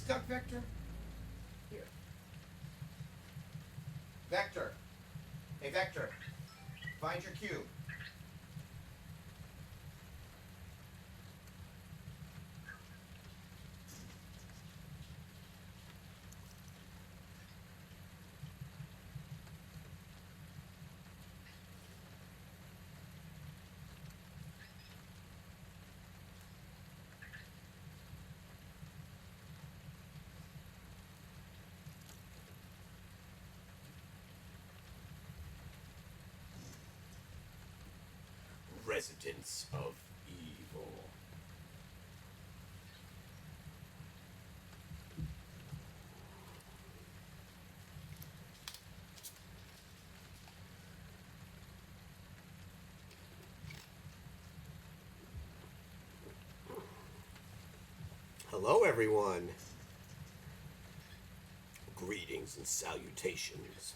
stuck, Vector? Here. Vector. Hey, Vector. Find your cube. Residents of Evil. Hello, everyone. Greetings and salutations.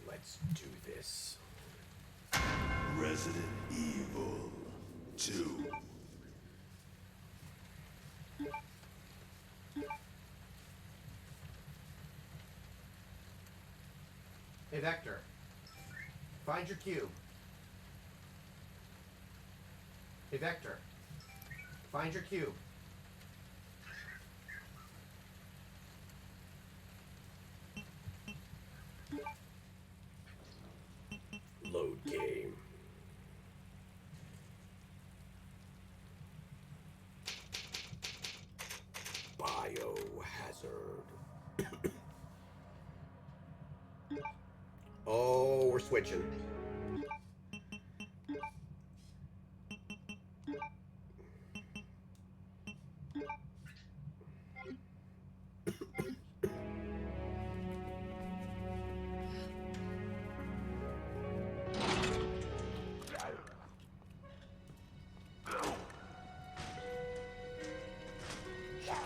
Let's do this. Resident Evil 2. Hey, Vector. Find your cube. Hey, Vector. Find your cube. Load game. Biohazard. Oh, we're switching.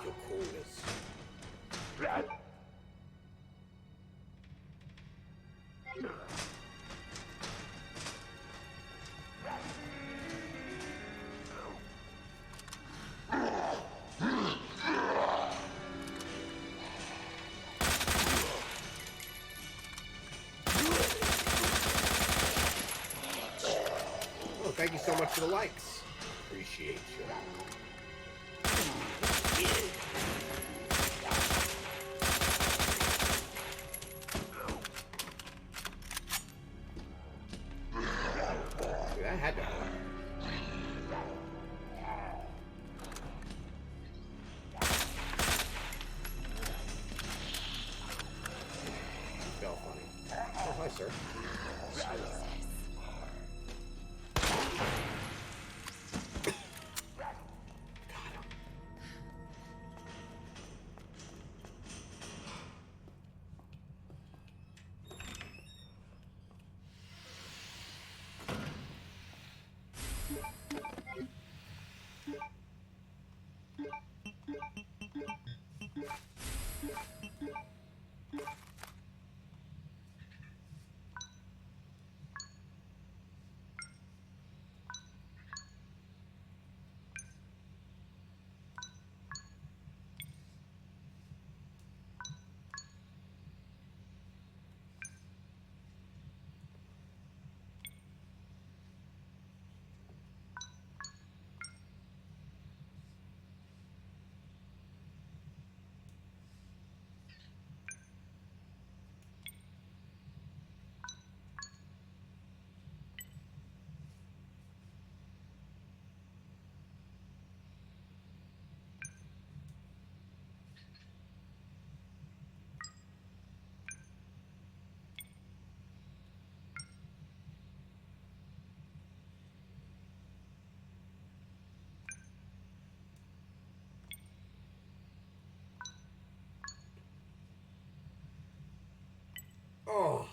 Your coolness. Oh, thank you so much for the likes. Appreciate you. Dude, that had to hurt. You fell funny. Oh, hi, sir. Oh.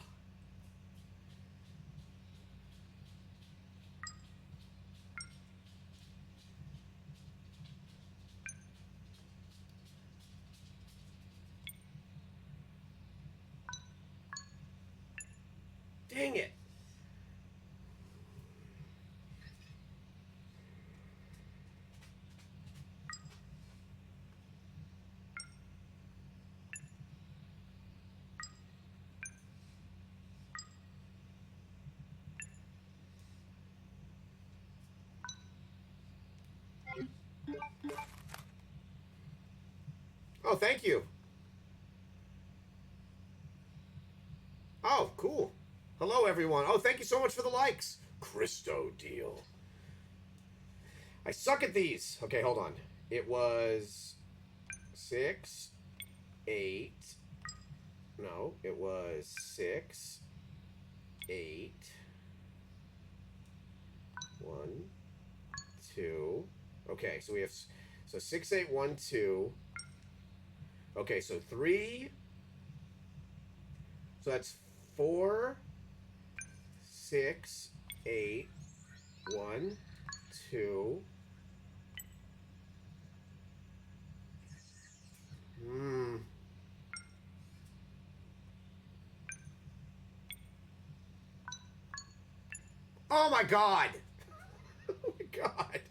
Dang it. Oh, thank you. Oh, cool. Hello, everyone. Oh, thank you so much for the likes. Christo deal. I suck at these. Okay, hold on. It was 6, 8. No, it was 6, 8. 1, 2. Okay, so we have 6, 8, 1, 2. Okay, so 3. So that's 4, 6, 8, 1, 2. Oh my god! Oh my god.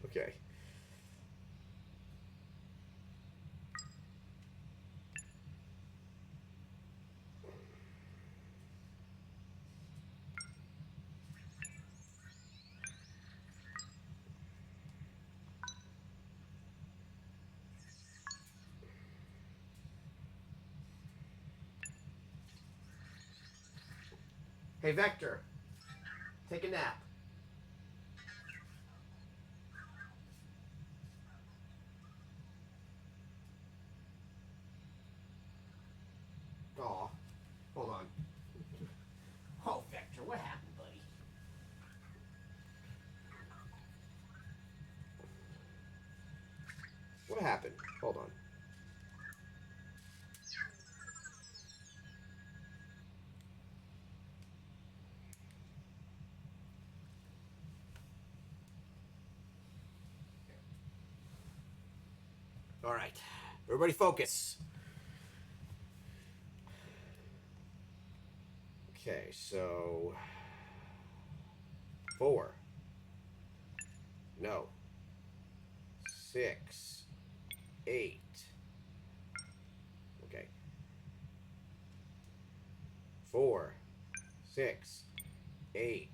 Okay. Hey, Vector. Take a nap. Aw. Hold on. Oh, Vector, what happened, buddy? What happened? Hold on. All right. Everybody focus. Okay, so 4. No. 6, 8. Okay. 4, 6, 8.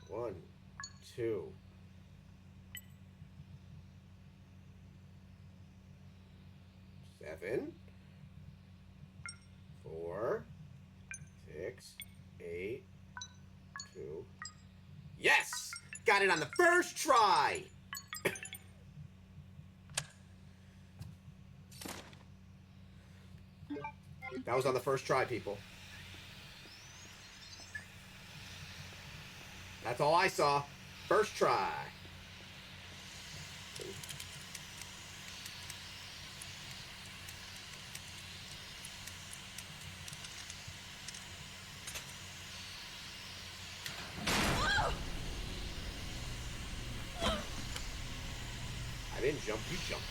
1, 2. 7. 4, 6, 8, 2. Yes! Got it on the first try! That was on the first try, people. That's all I saw. First try. I didn't jump, you jumped.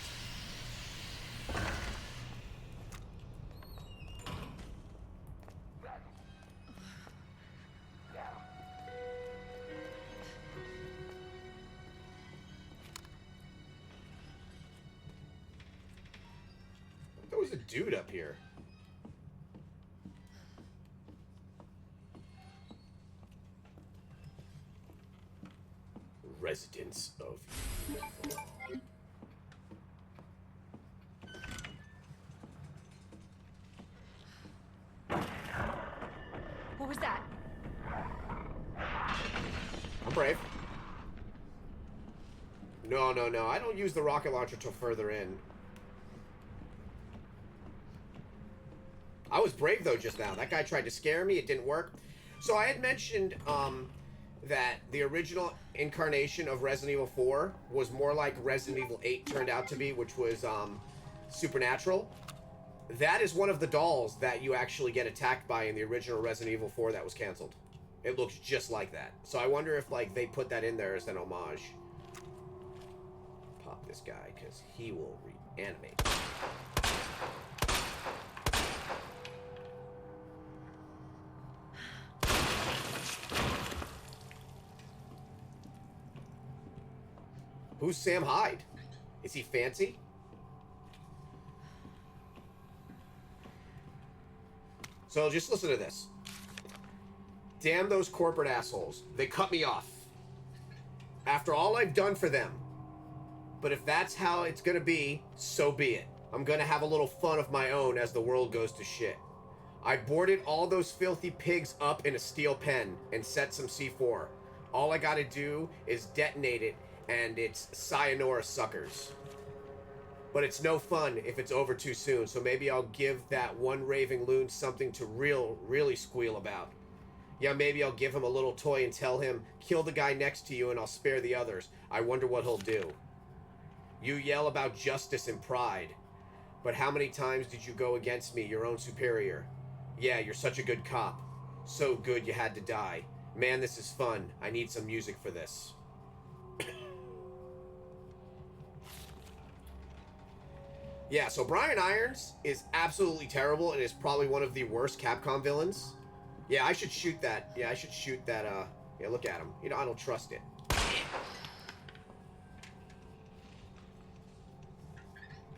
There was a dude up here. Residents of Evil. What was that? I'm brave. No, no, no. I don't use the rocket launcher till further in. I was brave, though, just now. That guy tried to scare me. It didn't work. So I had mentioned that the original incarnation of Resident Evil 4 was more like Resident Evil 8 turned out to be, which was supernatural. That is one of the dolls that you actually get attacked by in the original Resident Evil 4 that was canceled. It looks just like that. So I wonder if, like, they put that in there as an homage. Pop this guy, because he will reanimate. Who's Sam Hyde? Is he fancy? So just listen to this. Damn those corporate assholes. They cut me off. After all I've done for them. But if that's how it's gonna be, so be it. I'm gonna have a little fun of my own as the world goes to shit. I boarded all those filthy pigs up in a steel pen and set some C4. All I gotta do is detonate it, and it's sayonara, suckers. But it's no fun if it's over too soon, so maybe I'll give that one raving loon something to really squeal about. Yeah, maybe I'll give him a little toy and tell him, kill the guy next to you and I'll spare the others. I wonder what he'll do. You yell about justice and pride. But how many times did you go against me, your own superior? Yeah, you're such a good cop. So good you had to die. Man, this is fun. I need some music for this. Yeah, so Brian Irons is absolutely terrible and is probably one of the worst Capcom villains. Yeah, I should shoot that. Yeah, I should shoot that, yeah, look at him. You know, I don't trust it.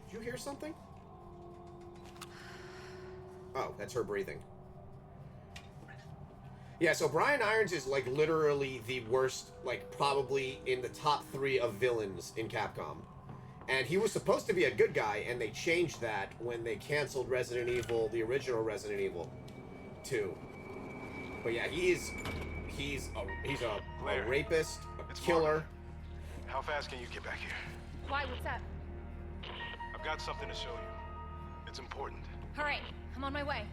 Did you hear something? Oh, that's her breathing. Yeah, so Brian Irons is, like, literally the worst, like, probably in the top 3 of villains in Capcom. And he was supposed to be a good guy, and they changed that when they canceled Resident Evil, the original Resident Evil 2. But yeah, he's a rapist, a killer. Mark. How fast can you get back here? Why? What's up? I've got something to show you. It's important. All right, I'm on my way.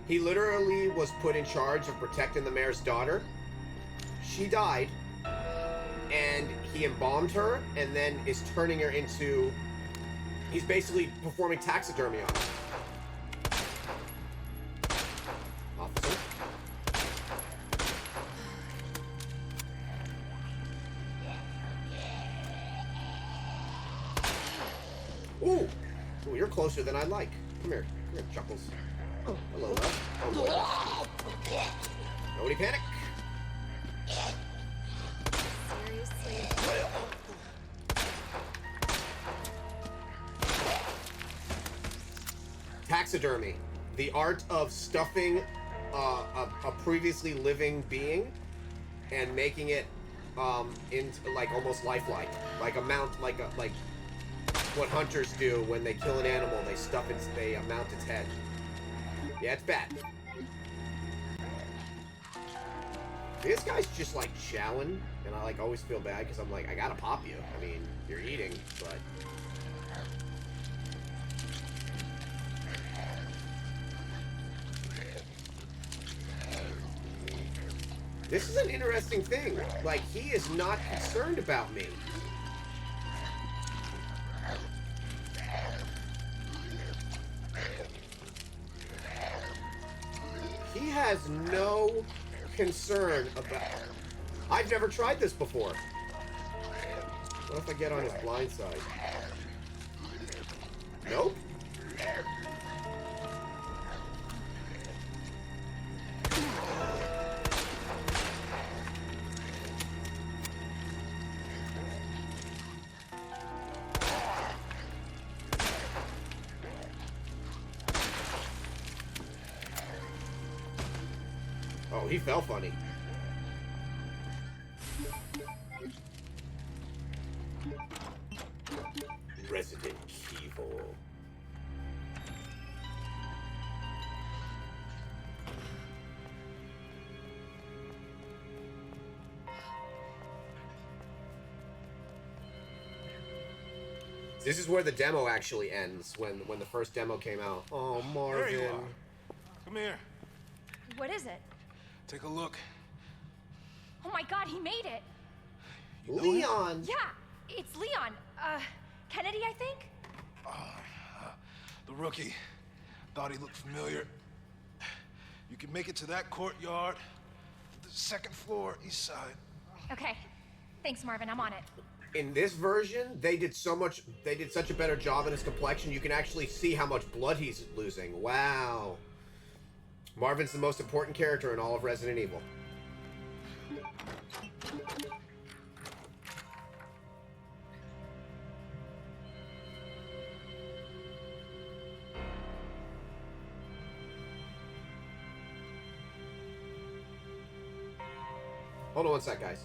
He literally was put in charge of protecting the mayor's daughter. She died, and he embalmed her, and then is turning her into... He's basically performing taxidermy on her. Officer? Ooh! Ooh, you're closer than I'd like. Come here. Come here, Chuckles. Oh, hello, love. Oh, boy. Nobody panic. Seriously? Taxidermy. The art of stuffing a previously living being and making it into like almost lifelike. Like like what hunters do when they kill an animal, they stuff it, they mount its head. Yeah, it's bad. This guy's just like chowing, and I like always feel bad because I'm like, I gotta pop you. I mean, you're eating, but... This is an interesting thing. Like, he is not concerned about me. He has no concern about... I've never tried this before. What if I get on his blind side? Nope. Oh, he fell funny. Resident Evil. This is where the demo actually ends, when the first demo came out. Oh, Marvin. There you are. Come here. What is it? Take a look. Oh my god, he made it! Leon! Yeah, it's Leon. Kennedy, I think? The rookie. Thought he looked familiar. You can make it to that courtyard. The second floor, east side. Okay. Thanks, Marvin. I'm on it. In this version, they did such a better job in his complexion, you can actually see how much blood he's losing. Wow. Marvin's the most important character in all of Resident Evil. Hold on one sec, guys.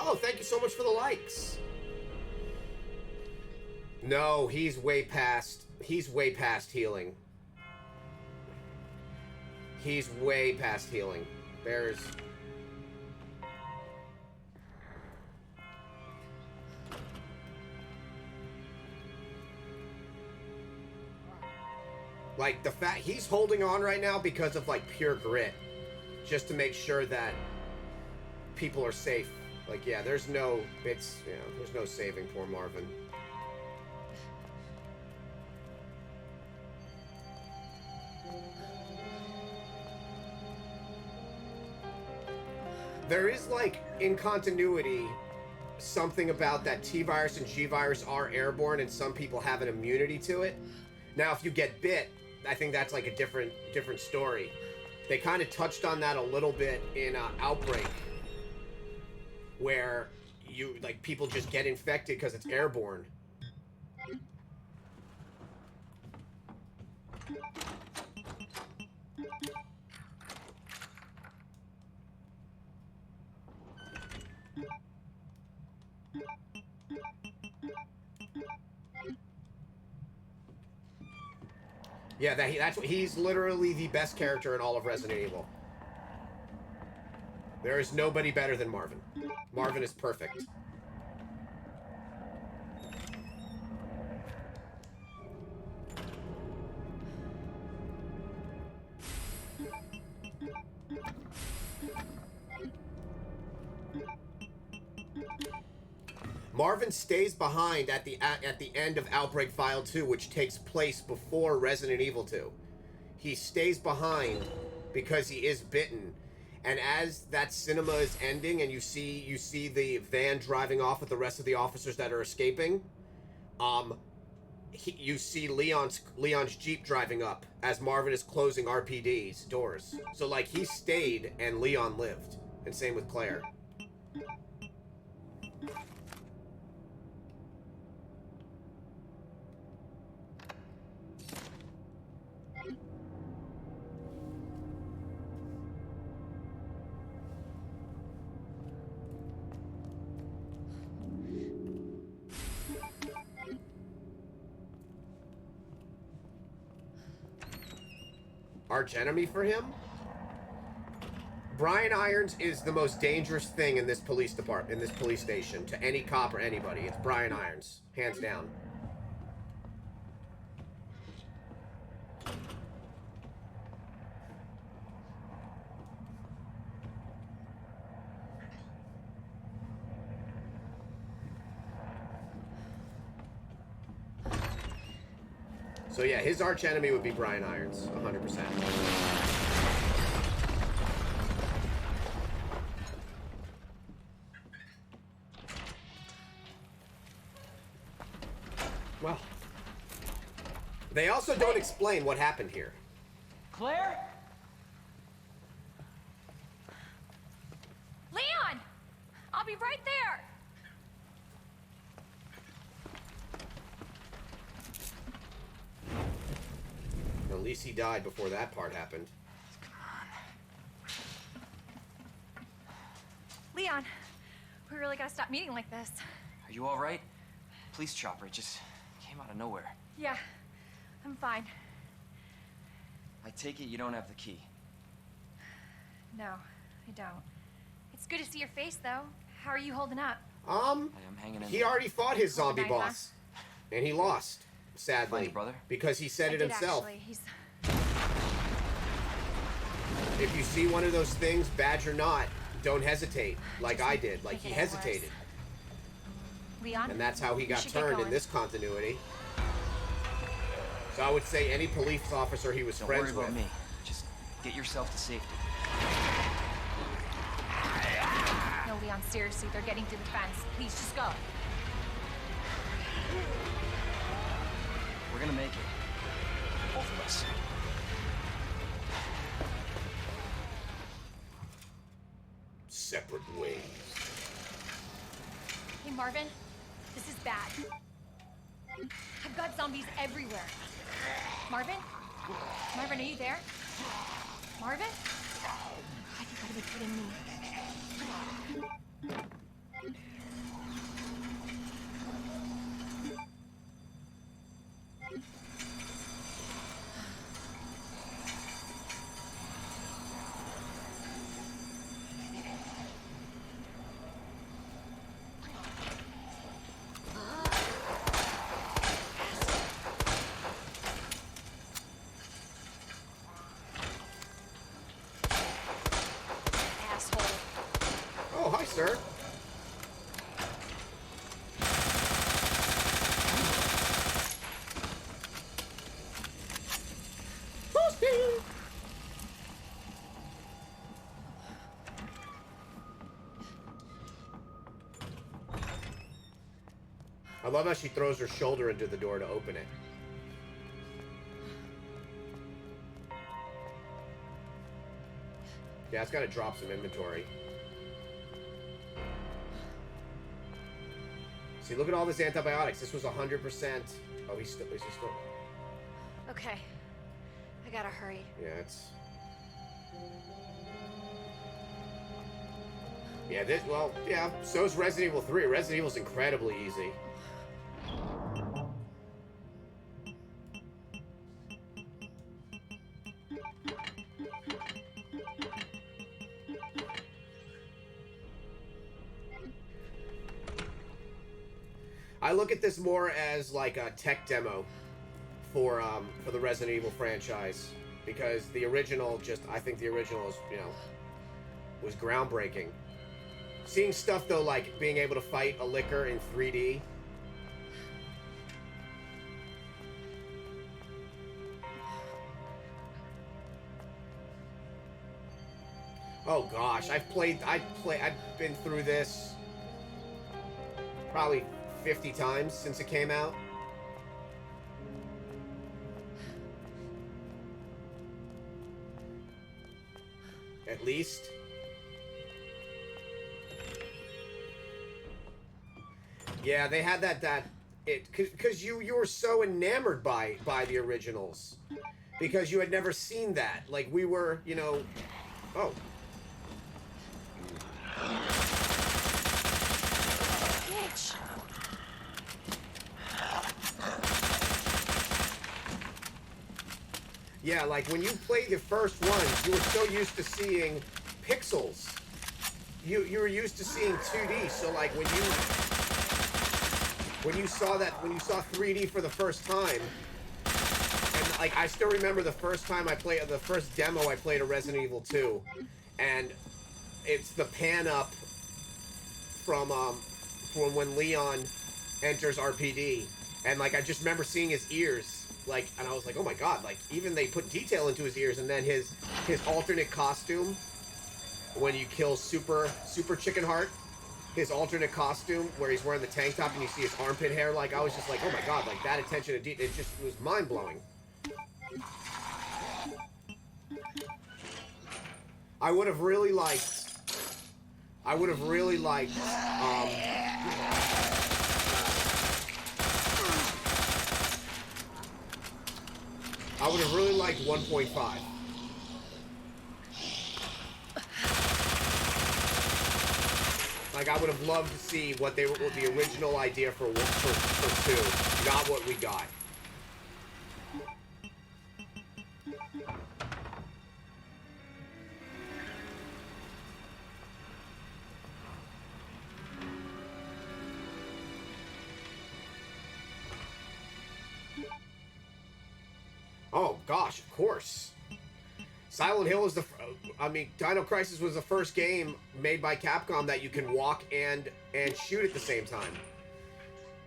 Oh, thank you so much for the likes. No, he's way past healing. He's way past healing. There's... Like, the fact he's holding on right now because of, like, pure grit. Just to make sure that people are safe. Like, yeah, there's no saving poor Marvin. There is, like, in continuity, something about that T-Virus and G-Virus are airborne and some people have an immunity to it. Now, if you get bit, I think that's, like, a different story. They kind of touched on that a little bit in Outbreak, where people just get infected because it's airborne. Yeah, he's literally the best character in all of Resident Evil. There is nobody better than Marvin. Marvin is perfect. Marvin stays behind at the end of Outbreak File 2, which takes place before Resident Evil 2. He stays behind because he is bitten. And as that cinema is ending and you see the van driving off with the rest of the officers that are escaping, you see Leon's Jeep driving up as Marvin is closing RPD's doors. So, like, he stayed and Leon lived. And same with Claire. arch enemy for him? Brian Irons is the most dangerous thing in this police department, in this police station, to any cop or anybody. It's Brian Irons, hands down. So yeah, his arch enemy would be Brian Irons, 100%. Well, they also don't explain what happened here. Claire? Leon! I'll be right there! At least he died before that part happened. Leon, we really gotta stop meeting like this. Are you all right? Police chopper, it just came out of nowhere. Yeah, I'm fine. I take it you don't have the key. No, I don't. It's good to see your face, though. How are you holding up? I'm hanging in He there. already fought his zombie Nice, huh? boss. And he lost, sadly. Find your brother? Because he said I it did, himself. actually. He's... If you see one of those things, badge or not, don't hesitate, like Just I did. Like, make he it worse. hesitated. Leon? And that's how he we got should get turned in going. this continuity. So I would say any police officer he was Don't friends worry about with. me. Just get yourself to safety. No, Leon, seriously, they're getting through the fence. Please, just go. We're gonna make it. Both of us. Separate ways. Hey, Marvin, this is bad. I've got zombies everywhere. Marvin? Marvin, are you there? Marvin? God, you gotta be kidding me. Asshole. Oh, hi, sir. I love how she throws her shoulder into the door to open it. Yeah, it's got to drop some inventory. See, look at all this antibiotics. This was 100%. Oh, is he still? Okay. I gotta hurry. Yeah, it's... Yeah, this, well, yeah, so's Resident Evil 3. Resident Evil's incredibly easy. I look at this more as like a tech demo for the Resident Evil franchise, because the original I think the original is, was groundbreaking. Seeing stuff though, like being able to fight a licker in 3D. Oh gosh, I've been through this probably 50 times since it came out. At least. Yeah, they had because you were so enamored by the originals, because you had never seen that. Like we were, oh. Bitch! Yeah, like when you played the first ones, you were so used to seeing pixels. You were used to seeing 2D, so like when you saw 3D for the first time, and like I still remember the first demo I played of Resident Evil 2, and it's the pan up from when Leon enters RPD, and like I just remember seeing his ears, like, and I was like, oh my god, like even they put detail into his ears, and then his alternate costume when you kill Super Chicken Heart, his alternate costume where he's wearing the tank top and you see his armpit hair, like I was just like, oh my god, like that attention to detail, it was mind blowing. I would have really liked I would have really liked 1.5. Like I would have loved to see what the original idea for 2, not what we got. Oh gosh, of course. Silent Hill is Dino Crisis was the first game made by Capcom that you can walk and shoot at the same time.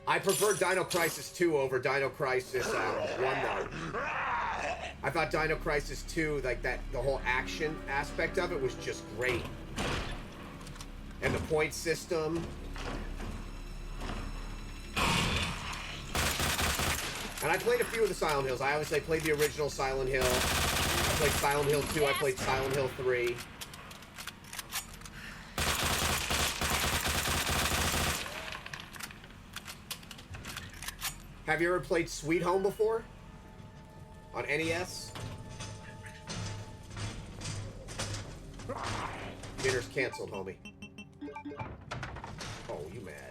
I prefer Dino Crisis 2 over Dino Crisis 1 though. I thought Dino Crisis 2, like the whole action aspect of it was just great. And the point system. And I played a few of the Silent Hills. I obviously played the original Silent Hill. I played Silent Hill 2. I played Silent Hill 3. Have you ever played Sweet Home before? On NES? Dinner's canceled, homie. Oh, you mad.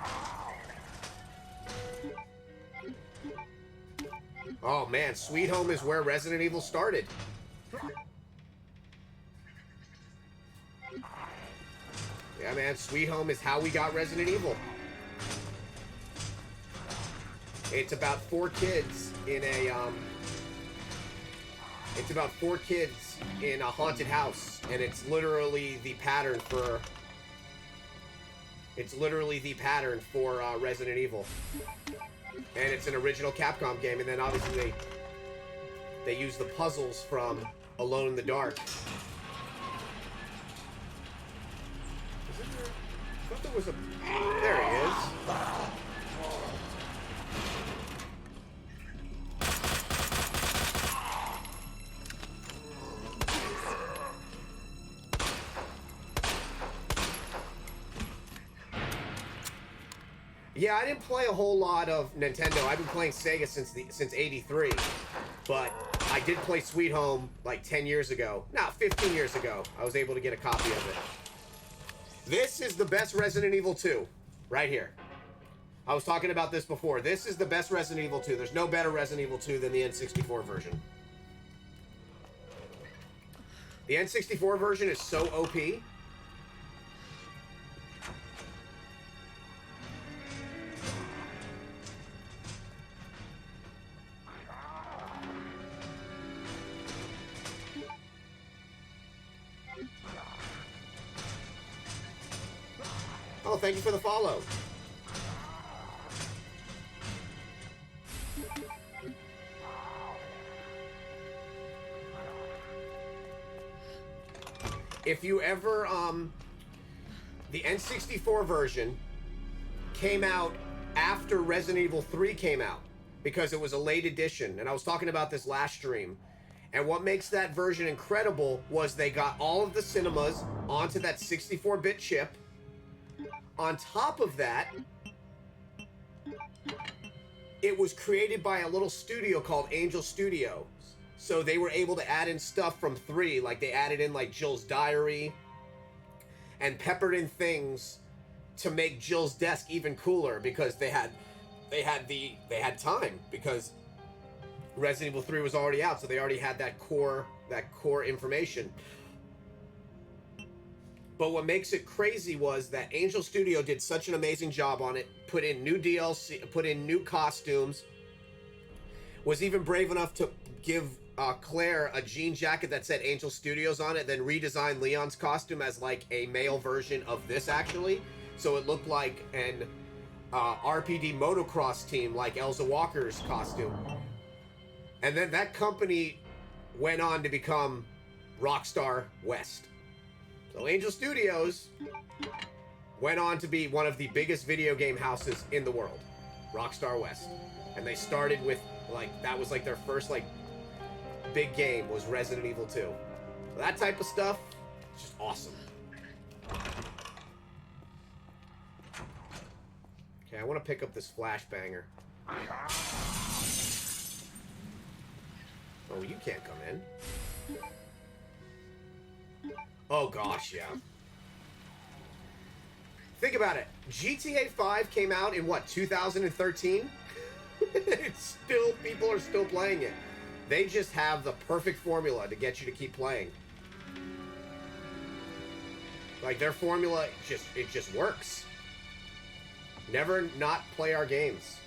Oh man, Sweet Home is where Resident Evil started. Yeah man, Sweet Home is how we got Resident Evil. It's about 4 kids in a haunted house, and it's literally the pattern for Resident Evil. And it's an original Capcom game, and then obviously they use the puzzles from Alone in the Dark. Isn't there? I thought there was a. There he is. Yeah, I didn't play a whole lot of Nintendo. I've been playing Sega since '83, but I did play Sweet Home like 10 years ago. No, 15 years ago. I was able to get a copy of it. This is the best Resident Evil 2, right here. I was talking about this before. This is the best Resident Evil 2. There's no better Resident Evil 2 than the N64 version. The N64 version is so OP. Oh, thank you for the follow. If you ever, the N64 version came out after Resident Evil 3 came out because it was a late edition, and I was talking about this last stream. And what makes that version incredible was they got all of the cinemas onto that 64-bit chip. On top of that, it was created by a little studio called Angel Studios. So they were able to add in stuff from 3, like they added in like Jill's diary and peppered in things to make Jill's desk even cooler because they had time, because Resident Evil 3 was already out, so they already had that core information. But what makes it crazy was that Angel Studio did such an amazing job on it, put in new DLC, put in new costumes, was even brave enough to give Claire a jean jacket that said Angel Studios on it, then redesigned Leon's costume as like a male version of this actually. So it looked like an RPD motocross team like Elsa Walker's costume. And then that company went on to become Rockstar West. So Angel Studios went on to be one of the biggest video game houses in the world, Rockstar West. And they started with, like, that was like their first, like, big game was Resident Evil 2. So that type of stuff, it's just awesome. Okay, I want to pick up this flashbanger. Oh, you can't come in. Oh gosh, yeah. Think about it. GTA 5 came out in what, 2013? It's still, people are still playing it. They just have the perfect formula to get you to keep playing. Like their formula, it just works. Never not play our games.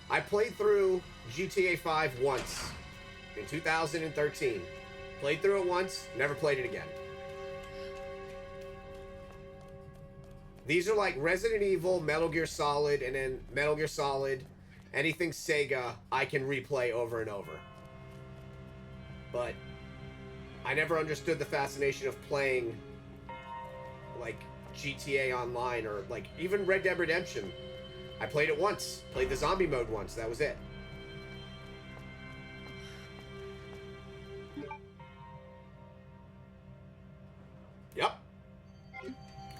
I played through GTA 5 once in 2013. Played through it once, never played it again. These are like Resident Evil, Metal Gear Solid, and then Metal Gear Solid, anything Sega, I can replay over and over. But I never understood the fascination of playing like GTA Online or like even Red Dead Redemption. I played it once, played the zombie mode once, that was it. Yep.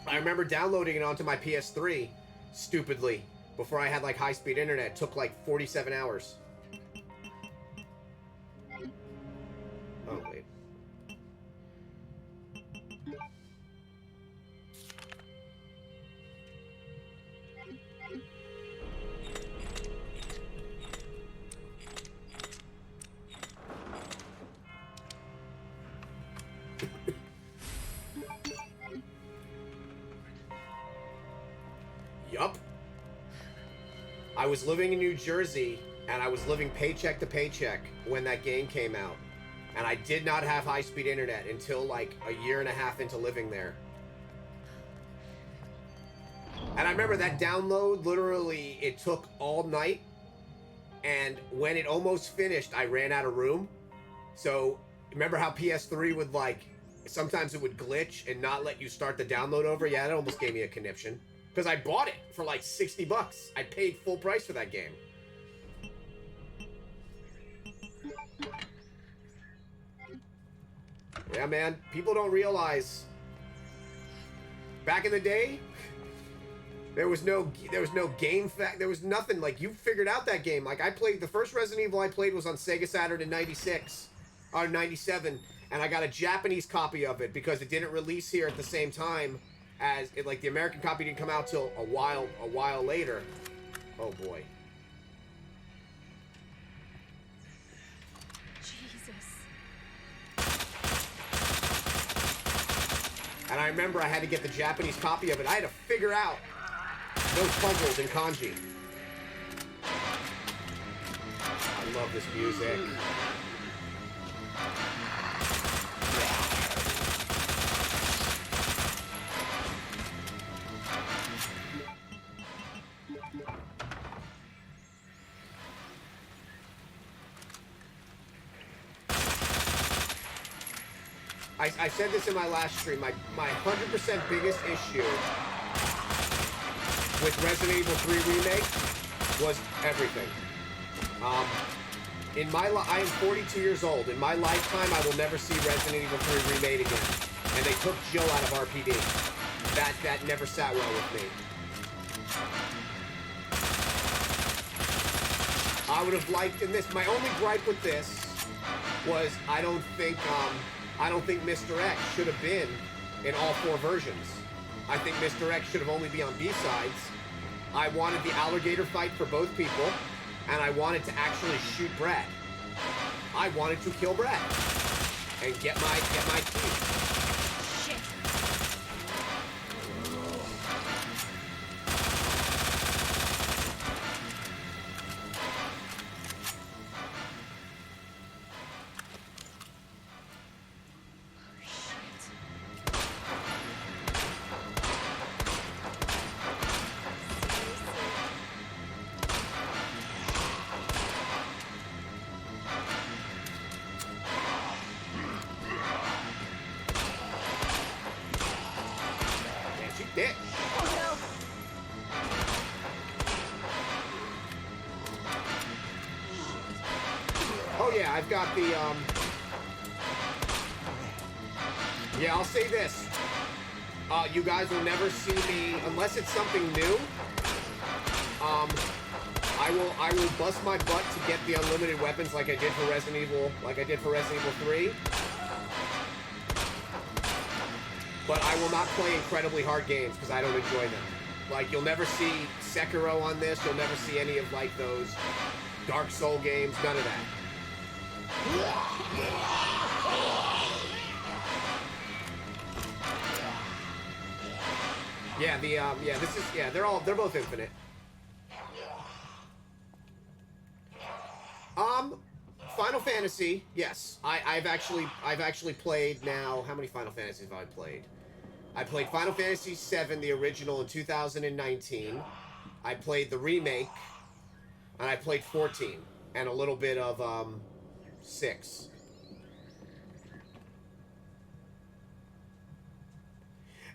I remember downloading it onto my PS3, stupidly, before I had like high-speed internet. It took like 47 hours. Oh, wait. Yup. I was living in New Jersey, and I was living paycheck to paycheck when that game came out. And I did not have high-speed internet until like a year and a half into living there. And I remember that download, literally, it took all night. And when it almost finished, I ran out of room. So, remember how PS3 would like, sometimes it would glitch and not let you start the download over? Yeah, that almost gave me a conniption. Because I bought it for like 60 bucks. I paid full price for that game. Yeah, man. People don't realize. Back in the day, there was no game fact. There was nothing. Like, you figured out that game. Like, I played, the first Resident Evil I played was on Sega Saturn in 96. Or 97. And I got a Japanese copy of it because it didn't release here at the same time. As it, like, the American copy didn't come out till a while later. Oh boy. Jesus. And I remember I had to get the Japanese copy of it. I had to figure out those puzzles in kanji. I love this music. I said this in my last stream. My 100% biggest issue with Resident Evil 3 Remake was everything. I am 42 years old. In my lifetime, I will never see Resident Evil 3 remade again. And they took Jill out of RPD. That never sat well with me. I would have liked in this. My only gripe with this was I don't think Mr. X should have been in all 4 versions. I think Mr. X should have only been on B-sides. I wanted the alligator fight for both people. and I wanted to actually shoot Brad. I wanted to kill Brad and get my key. Shit. Can't shoot that. Oh Oh yeah, I've got the yeah, I'll say this. You guys will never see me unless it's something new. I will bust my butt to get the unlimited weapons like I did for Resident Evil 3. But I will not play incredibly hard games because I don't enjoy them. Like, you'll never see Sekiro on this. You'll never see any of, like, those Dark Soul games. None of that. Yeah, they're both infinite. Final Fantasy, yes. I've actually played now. How many Final Fantasies have I played? I played Final Fantasy VII, the original, in 2019. I played the remake, and I played 14, and a little bit of 6.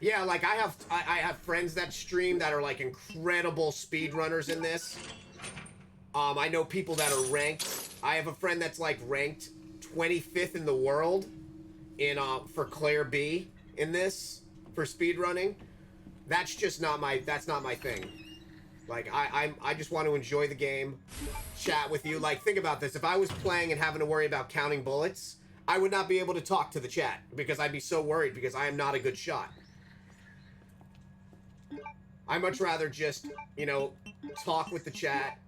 Yeah, like I have friends that stream that are like incredible speedrunners in this. I know people that are ranked. I have a friend that's like ranked 25th in the world in for Claire B in this for speedrunning. That's just not my thing. Like I just want to enjoy the game, chat with you. Like, think about this. If I was playing and having to worry about counting bullets, I would not be able to talk to the chat because I'd be so worried because I am not a good shot. I much rather just, you know, talk with the chat,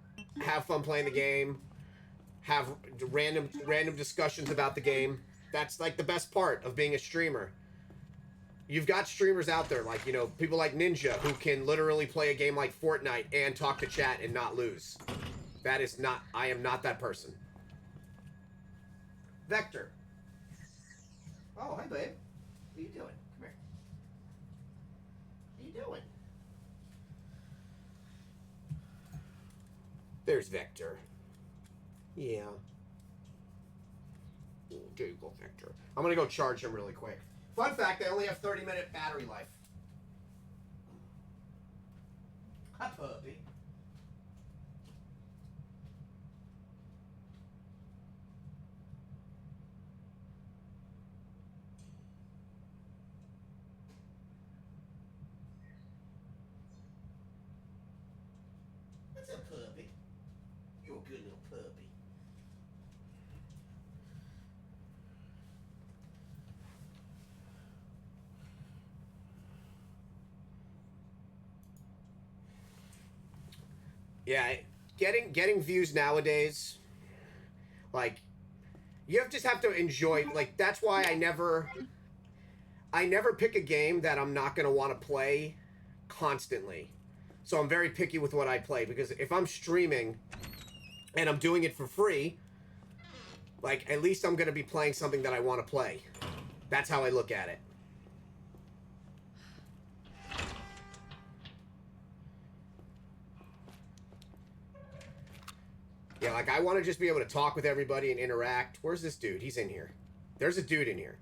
have fun playing the game, have random discussions about the game. That's like the best part of being a streamer. You've got streamers out there like, you know, people like Ninja who can literally play a game like Fortnite and talk to chat and not lose. That is not, I am not that person. Vector. Oh, hi, babe. What are you doing? Come here. What are you doing? There's Vector. Yeah. Oh, there you go, Vector. I'm gonna go charge him really quick. Fun fact, I only have 30-minute battery life. Hi, puppy. What's up, puppy? You're a good little puppy. Yeah, getting views nowadays, like, just have to enjoy, like, that's why I never pick a game that I'm not going to want to play constantly. So I'm very picky with what I play, because if I'm streaming and I'm doing it for free, like, at least I'm going to be playing something that I want to play. That's how I look at it. Yeah, like, I want to just be able to talk with everybody and interact. Where's this dude? He's in here. There's a dude in here.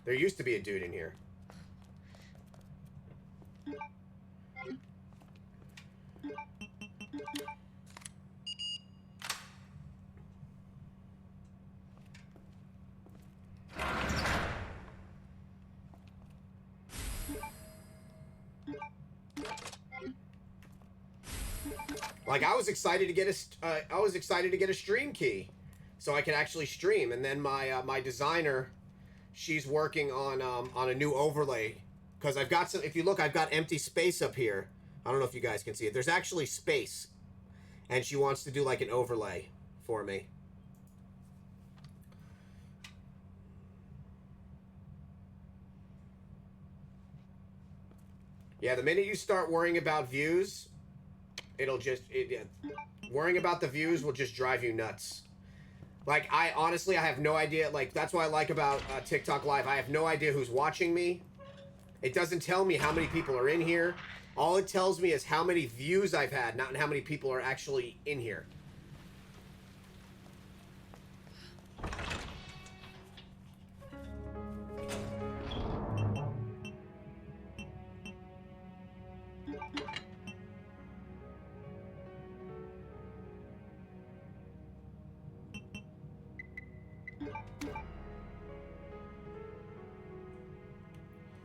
There used to be a dude in here. Like, I was excited to get a stream key, so I could actually stream. And then my my designer, she's working on a new overlay, because I've got some. If you look, I've got empty space up here. I don't know if you guys can see it. There's actually space, and she wants to do like an overlay for me. Yeah, the minute you start worrying about views, it'll just worrying about the views will just drive you nuts. Like, I honestly have no idea. Like, that's what I like about TikTok Live. I have no idea who's watching me. It doesn't tell me how many people are in here. All it tells me is how many views I've had, not how many people are actually in here.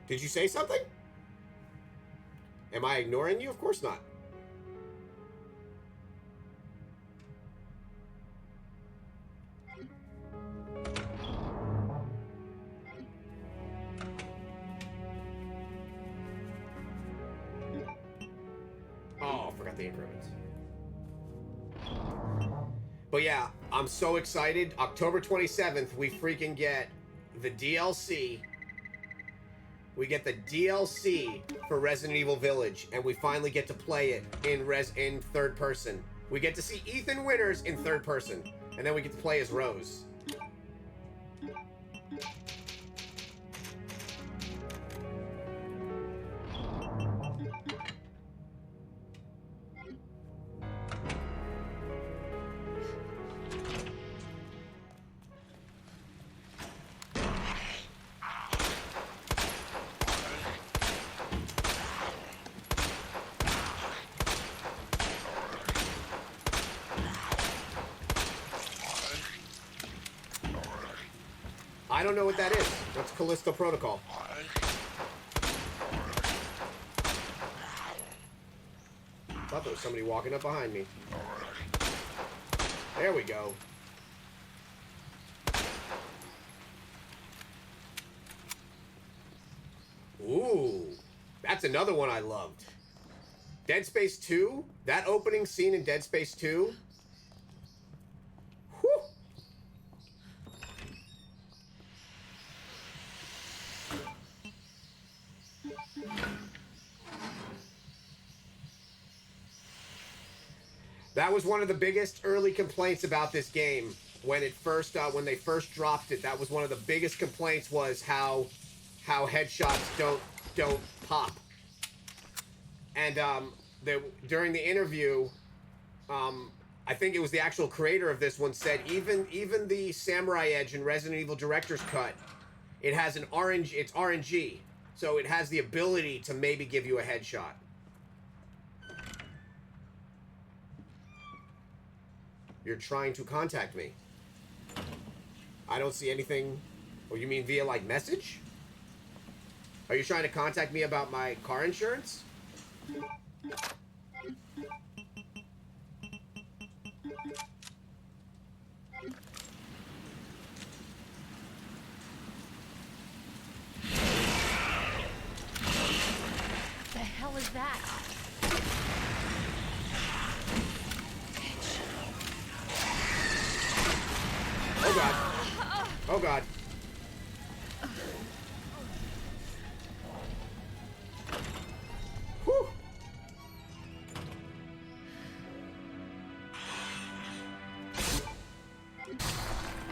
Did you say something? Am I ignoring you? Of course not. Oh, I forgot the increments. But yeah, I'm so excited. October 27th, we freaking get the DLC. We get the DLC for Resident Evil Village, and we finally get to play it in third person. We get to see Ethan Winters in third person, and then we get to play as Rose. I don't know what that is. What's Callisto Protocol? Thought there was somebody walking up behind me. There we go. Ooh, that's another one I loved. Dead Space 2? That opening scene in Dead Space 2? Whew. That was one of the biggest early complaints about this game when it first when they first dropped it. That was one of the biggest complaints, was how headshots don't pop. And during the interview, I think it was the actual creator of this one said even the Samurai Edge and Resident Evil Director's Cut, it has it's RNG, so it has the ability to maybe give you a headshot. You're trying to contact me. I don't see anything. Oh, you mean via, like, message? Are you trying to contact me about my car insurance? What the hell is that? Oh god. Oh god. Whew.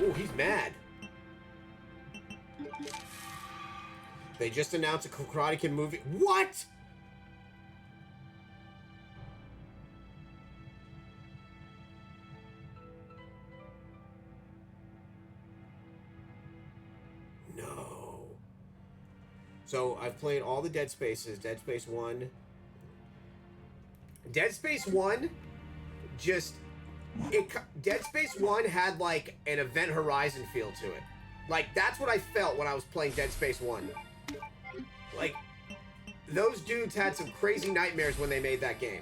Ooh, he's mad. They just announced a Karate Kid movie. What? No. So I've played all the Dead Spaces. Dead Space 1. Dead Space 1 just... Dead Space 1 had like an Event Horizon feel to it. Like, that's what I felt when I was playing Dead Space 1. Like, those dudes had some crazy nightmares when they made that game.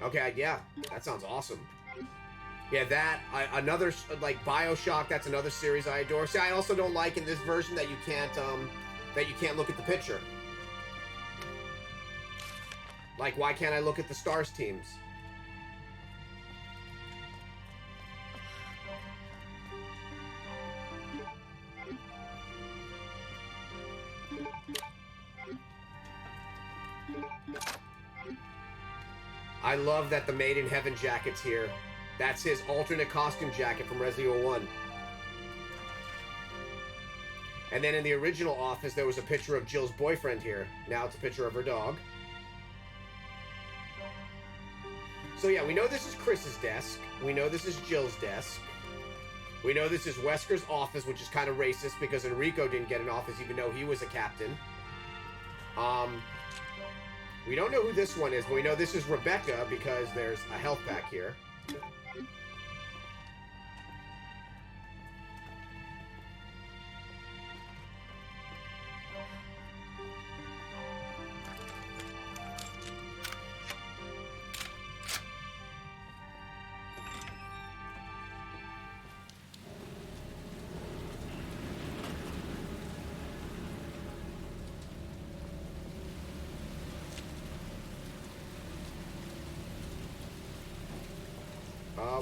Okay, yeah, that sounds awesome. Yeah, another, like, BioShock, that's another series I adore. See, I also don't like in this version that you can't look at the picture. Like, why can't I look at the stars teams? I love that the Made in Heaven jacket's here. That's his alternate costume jacket from Resident Evil 1. And then in the original office, there was a picture of Jill's boyfriend here. Now it's a picture of her dog. So yeah, we know this is Chris's desk. We know this is Jill's desk. We know this is Wesker's office, which is kind of racist because Enrico didn't get an office even though he was a captain. We don't know who this one is, but we know this is Rebecca because there's a health pack here.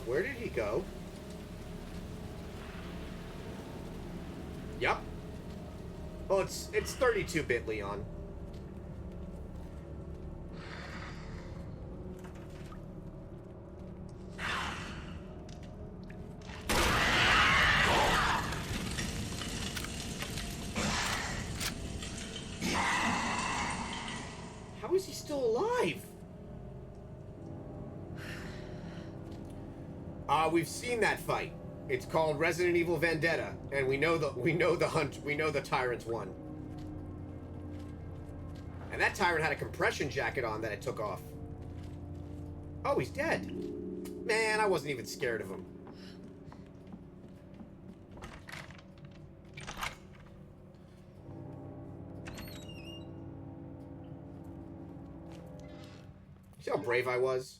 Where did he go? Yep. Well, it's 32-bit Leon. How is he still alive? We've seen that fight. It's called Resident Evil Vendetta, and we know the Tyrant's won. And that Tyrant had a compression jacket on that I took off. Oh, he's dead. Man, I wasn't even scared of him. See how brave I was?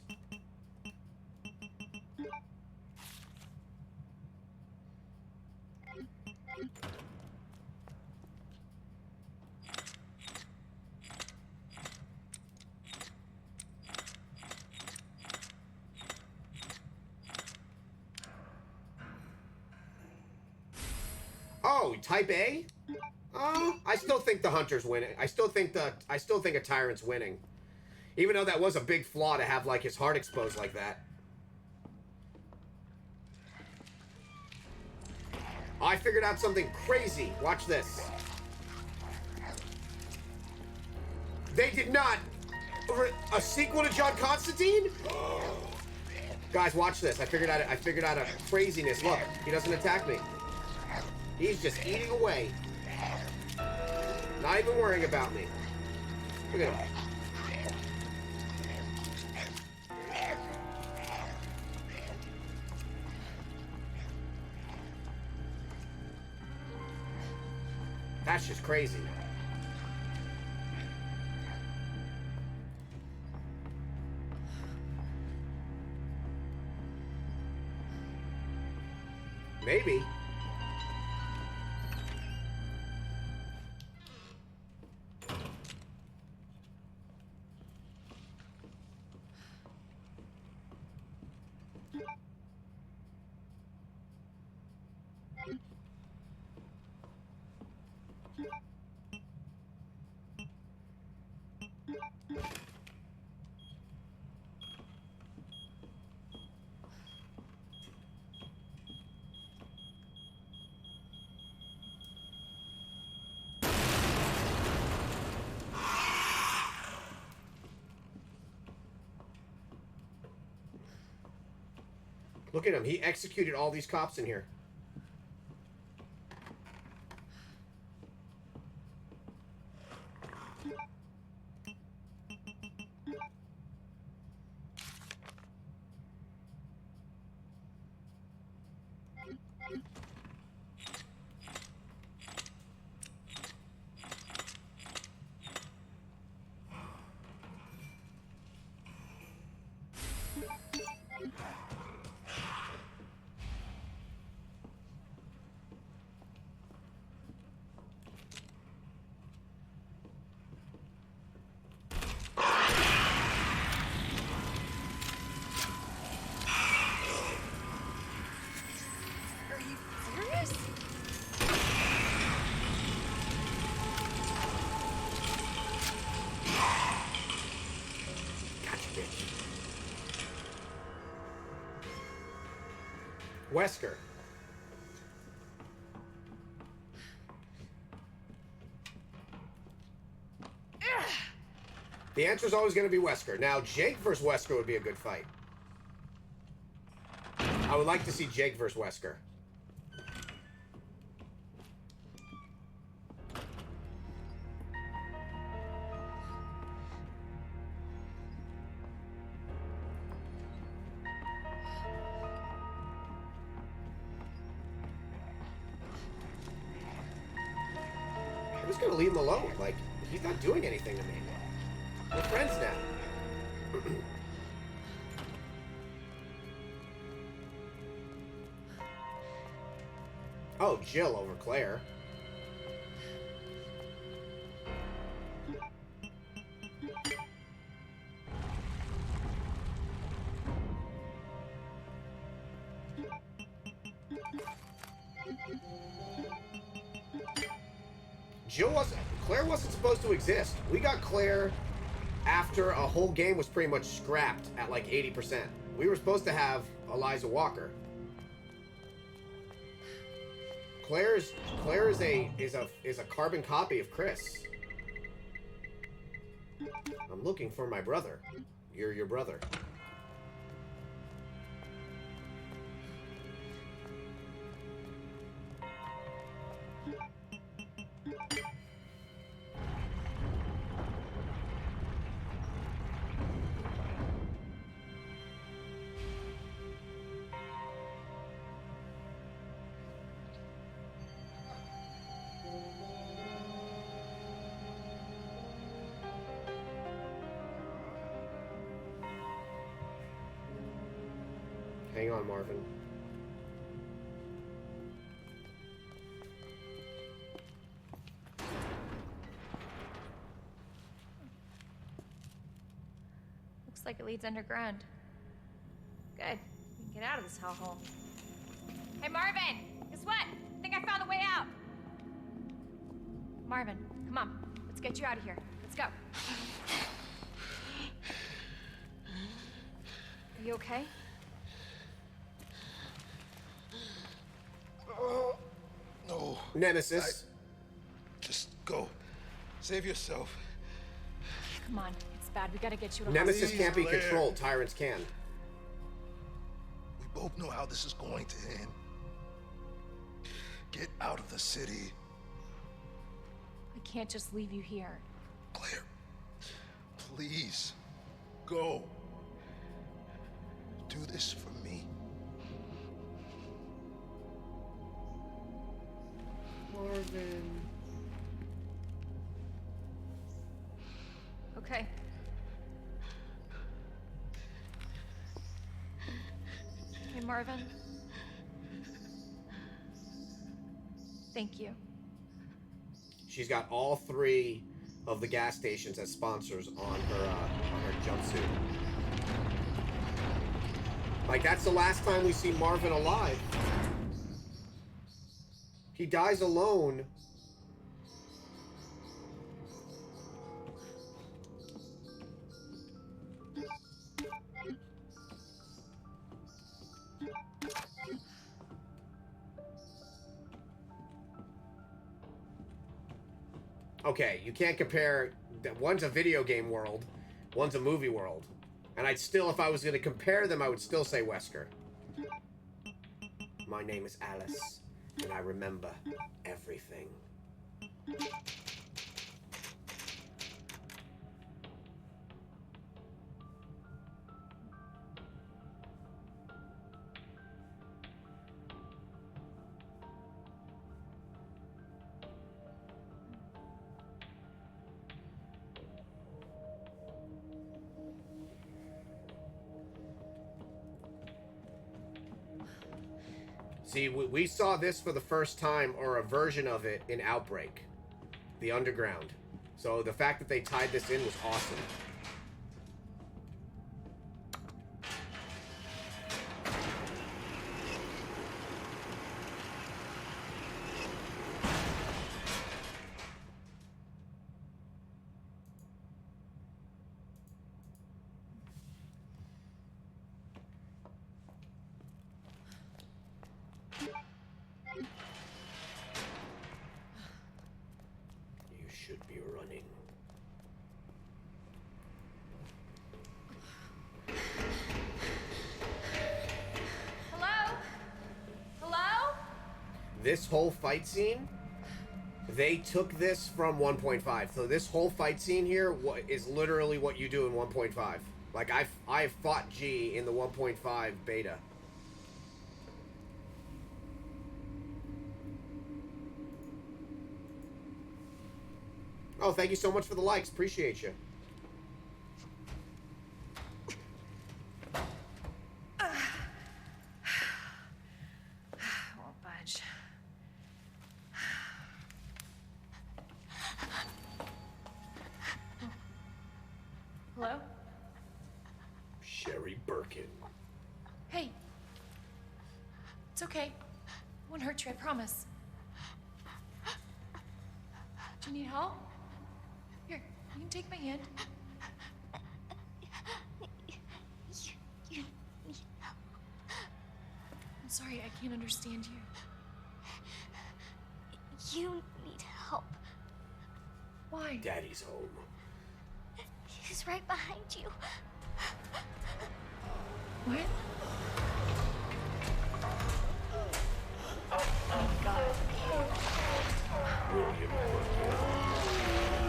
Oh, Type A? I still think the Hunter's winning. I still think a Tyrant's winning. Even though that was a big flaw to have like his heart exposed like that. I figured out something crazy. Watch this. They did not... A sequel to John Constantine? Guys, watch this. I figured out a craziness. Look, he doesn't attack me. He's just eating away. Not even worrying about me. Look at him. That's just crazy. Maybe. Look at him. He executed all these cops in here. Wesker. The answer is always going to be Wesker. Now, Jake versus Wesker would be a good fight. I would like to see Jake versus Wesker. I'm just going to leave him alone. Like, he's not doing anything to me. We're friends now. Oh, Jill over Claire. Claire wasn't supposed to exist. We got Claire after a whole game was pretty much scrapped at like 80%. We were supposed to have Eliza Walker. Claire is a carbon copy of Chris. I'm looking for my brother. You're your brother. Hang on, Marvin. Looks like it leads underground. Good. We can get out of this hellhole. Hey, Marvin! Guess what? I think I found the way out. Marvin, come on. Let's get you out of here. Let's go. Are you okay? No. Nemesis. Just go. Save yourself. Come on. It's bad. We gotta get you to Nemesis Please, can't be Claire. controlled. Tyrants can. We both know how this is going to end. Get out of the city. I can't just leave you here. Claire, please, go. Do this for me. Marvin. Okay. Hey, Marvin. Thank you. She's got all 3 of the gas stations as sponsors on her jumpsuit. Like, that's the last time we see Marvin alive. He dies alone. Okay, you can't compare. One's a video game world, one's a movie world. And I'd still, if I was going to compare them, I would still say Wesker. My name is Alice, and I remember everything. See, we saw this for the first time, or a version of it, in Outbreak. The Underground. So the fact that they tied this in was awesome. this whole fight scene, they took this from 1.5. So this whole fight scene here is literally what you do in 1.5. Like, I've fought G in the 1.5 beta. Oh, thank you so much for the likes. Appreciate you. Won't budge. Hello? Sherry Birkin. Hey. It's okay. Won't hurt you, I promise. Do you need help? Here, you can take my hand. I'm sorry, I can't understand you. You need help. Why? Daddy's home. He's right behind you. What? William Birkin.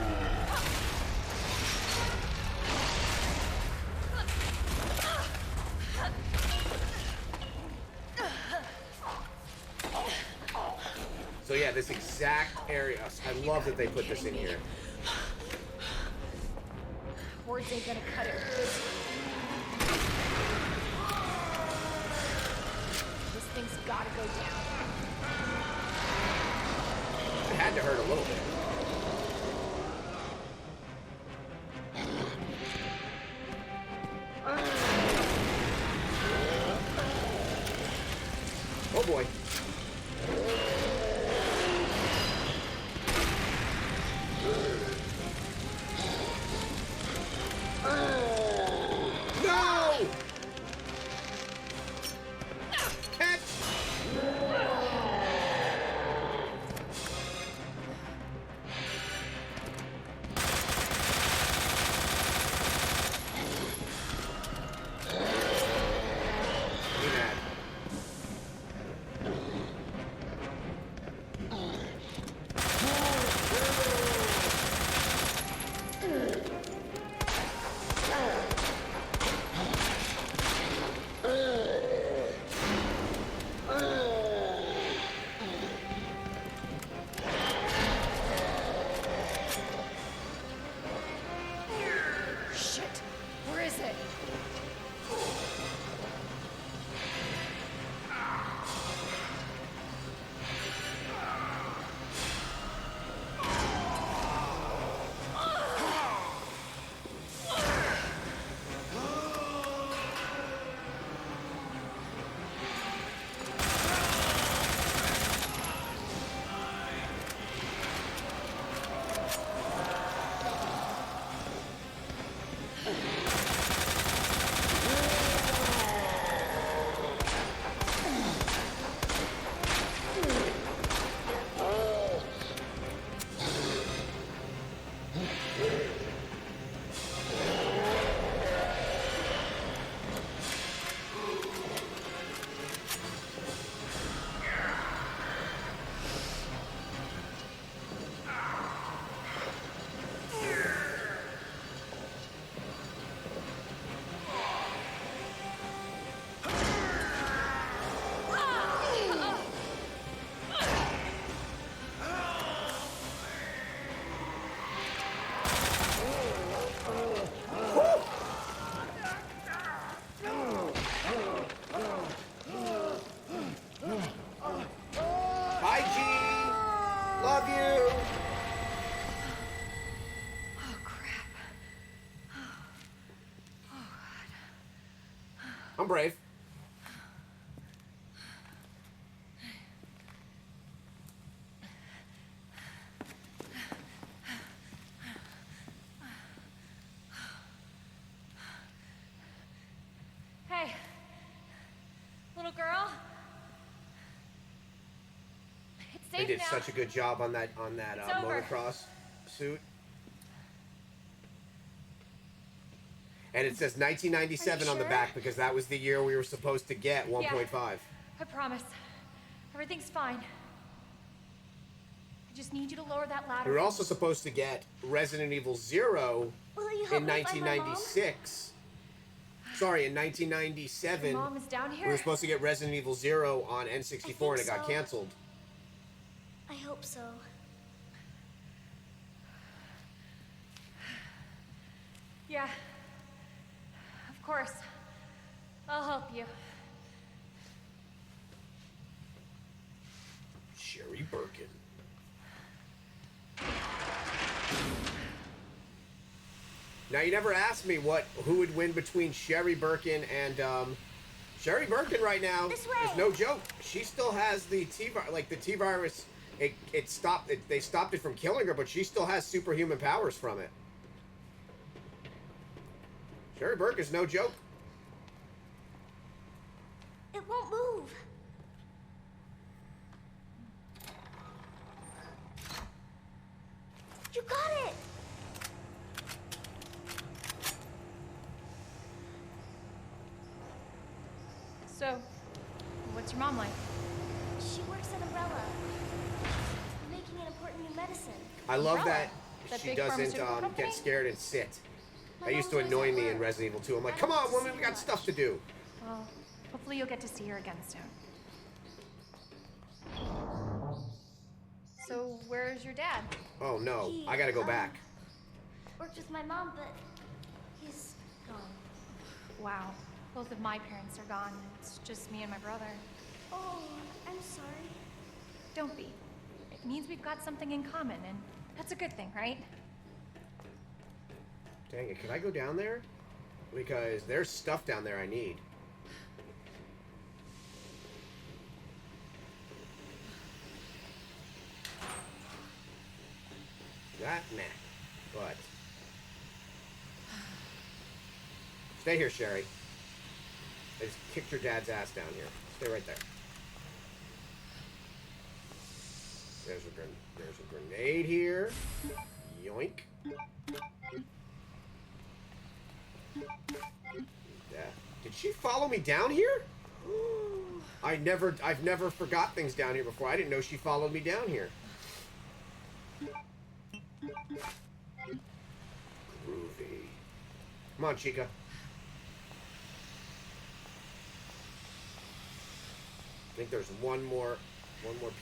So yeah, this exact area. I love that they put this in here. Words ain't gonna cut it. This thing's gotta go down. It had to hurt a little bit. Oh boy. No! Catch! Be mad. Shit! Where is it? Bye, G. Love you. Oh, crap. I'm brave. Hey. Little girl. It's They safe did now. such a good job on that It's over. motocross suit. And it says 1997 on the sure? back because that was the year we were supposed to get 1.5. I promise. Everything's fine. I just need you to lower that ladder. We were also supposed to get Resident Evil 0 Will you help in me find my mom? 1996. Sorry, in 1997. Your mom is down here? We were supposed to get Resident Evil 0 on N64 and it got so. canceled. I hope so. Yeah. Of course. I'll help you. Sherry Birkin. Now, you never asked me who would win between Sherry Birkin and, Sherry Birkin right now This is way. no joke. She still has the T-virus, they stopped it from killing her, but she still has superhuman powers from it. Sherry Birkin's no joke. It won't move. You got it. So, what's your mom like? She works at Umbrella. She's making an important new medicine. I love Umbrella? that That she big doesn't pharmaceutical company? get scared and sit. My That used to mom's always annoy at me in work. Resident Evil 2. I'm like, I come don't on, get to woman, see we got much. stuff to do. Well, hopefully you'll get to see her again soon. So, where's your dad? Oh no, He, I gotta go back. Worked with my mom, but he's gone. Wow. Both of my parents are gone. It's just me and my brother. Oh, I'm sorry. Don't be. It means we've got something in common, and that's a good thing, right? Dang it, can I go down there? Because there's stuff down there I need. That, nah. But... Stay here, Sherry. I just kicked your dad's ass down here. Stay right there. There's a grenade here. Yoink. Yeah. Did she follow me down here? I've never forgot things down here before. I didn't know she followed me down here. Groovy. Come on, Chica. I think there's one more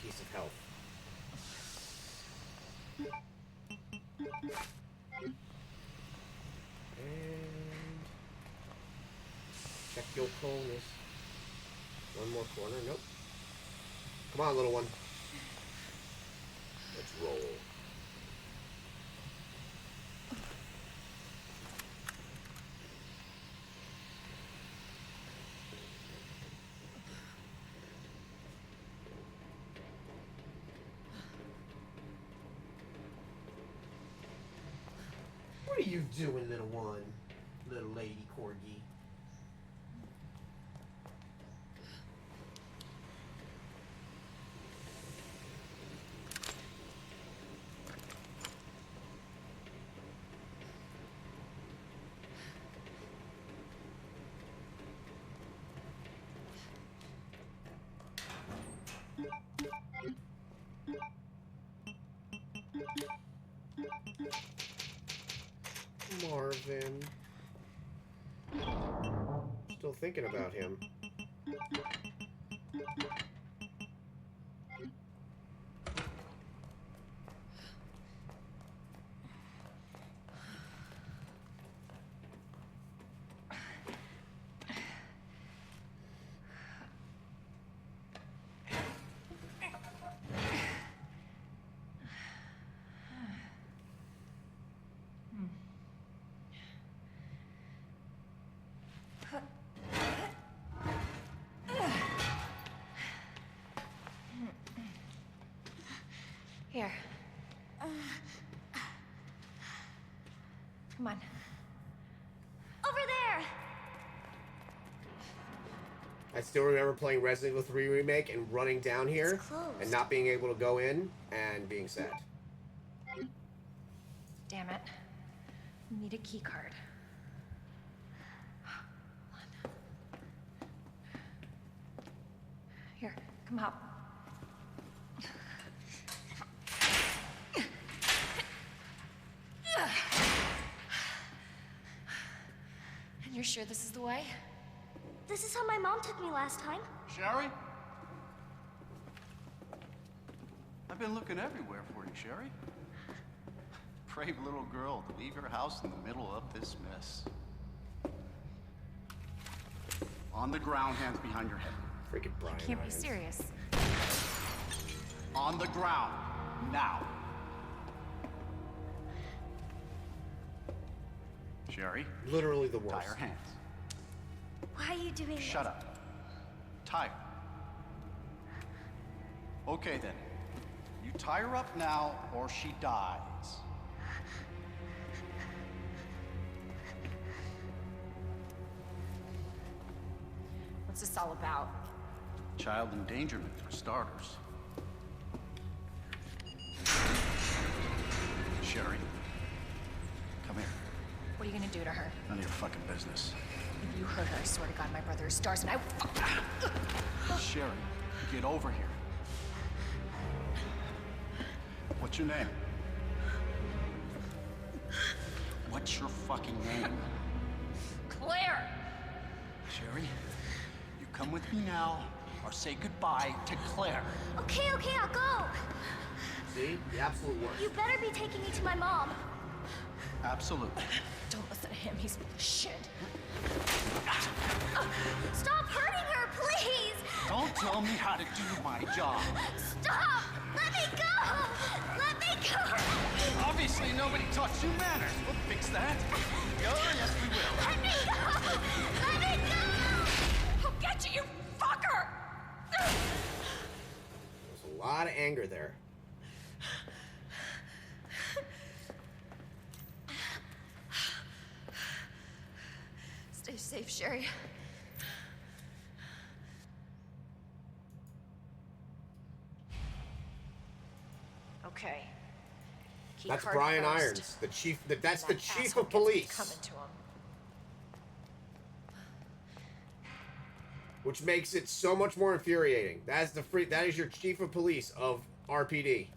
piece of health. And check your coolness. One more corner. Nope. Come on, little one. Let's roll. What are you doing, little one? Little lady corgi. Marvin. Still thinking about him. Here. Come on. Over there! I still remember playing Resident Evil 3 Remake and running down here It's closed. and not being able to go in and being sad. Damn it. Need a key card. Here, come help. You're sure this is the way? This is how my mom took me last time. Sherry? I've been looking everywhere for you, Sherry. Brave little girl to leave your house in the middle of this mess. On the ground, hands behind your head. Freaking Brian Can't be Irons. serious. On the ground, now. Sherry, Literally the worst. tie your hands. Why are you doing this? Shut up. Tie her. Okay then. You tie her up now, or she dies. What's this all about? Child endangerment, for starters. Sherry, come here. What are you gonna do to her? None of your fucking business. If you hurt her, I swear to God, my brother is stars and I... Sherry, get over here. What's your name? What's your fucking name? Claire! Sherry, you come with me now, or say goodbye to Claire. Okay, I'll go. See? The absolute worst. You better be taking me to my mom. Absolutely. Don't listen to him, he's full of shit. Stop hurting her, please! Don't tell me how to do my job. Stop! Let me go! Let me go! Obviously, nobody taught you manners. We'll fix that. Oh, yes, we will. Let me go! Let me go! I'll get you, you fucker! There's a lot of anger there. Stay safe, Sherry. Okay. Keep That's hard Brian first. Irons, the chief. That's the That chief asshole of gets what's police, coming to him. which makes it so much more infuriating. That's the free. That is your chief of police of RPD.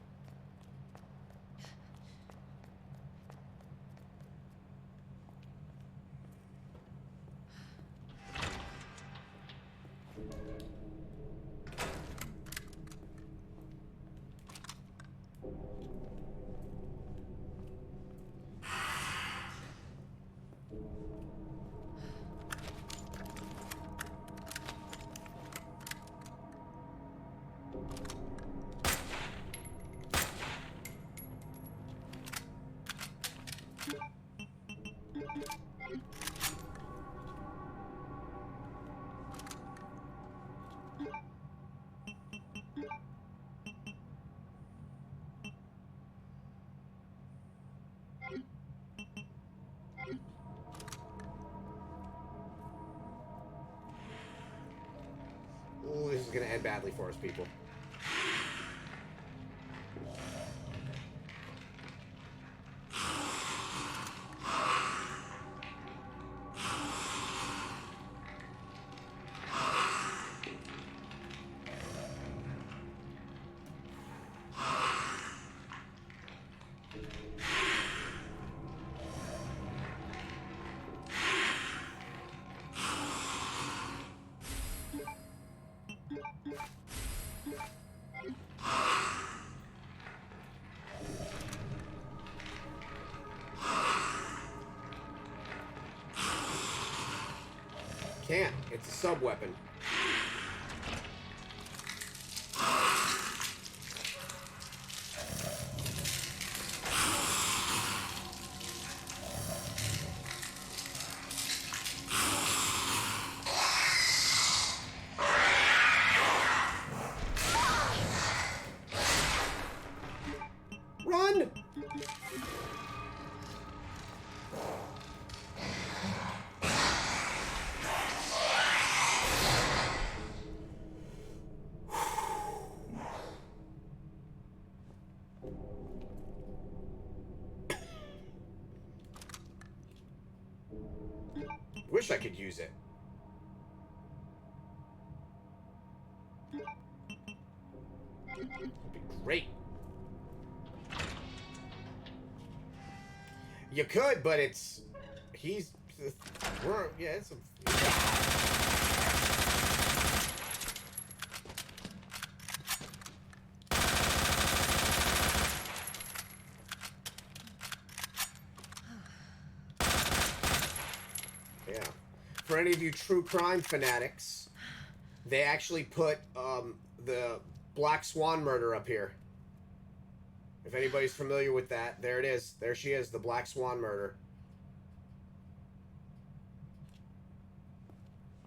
Ooh, this is gonna end badly for us, people. Can't. It's a sub-weapon. Run! Wish I could use it. That'd be great. You could, but Yeah, it's a... Yeah. For any of you true crime fanatics, they actually put the Black Swan murder up here. If anybody's familiar with that, there it is. There she is, the Black Swan murder.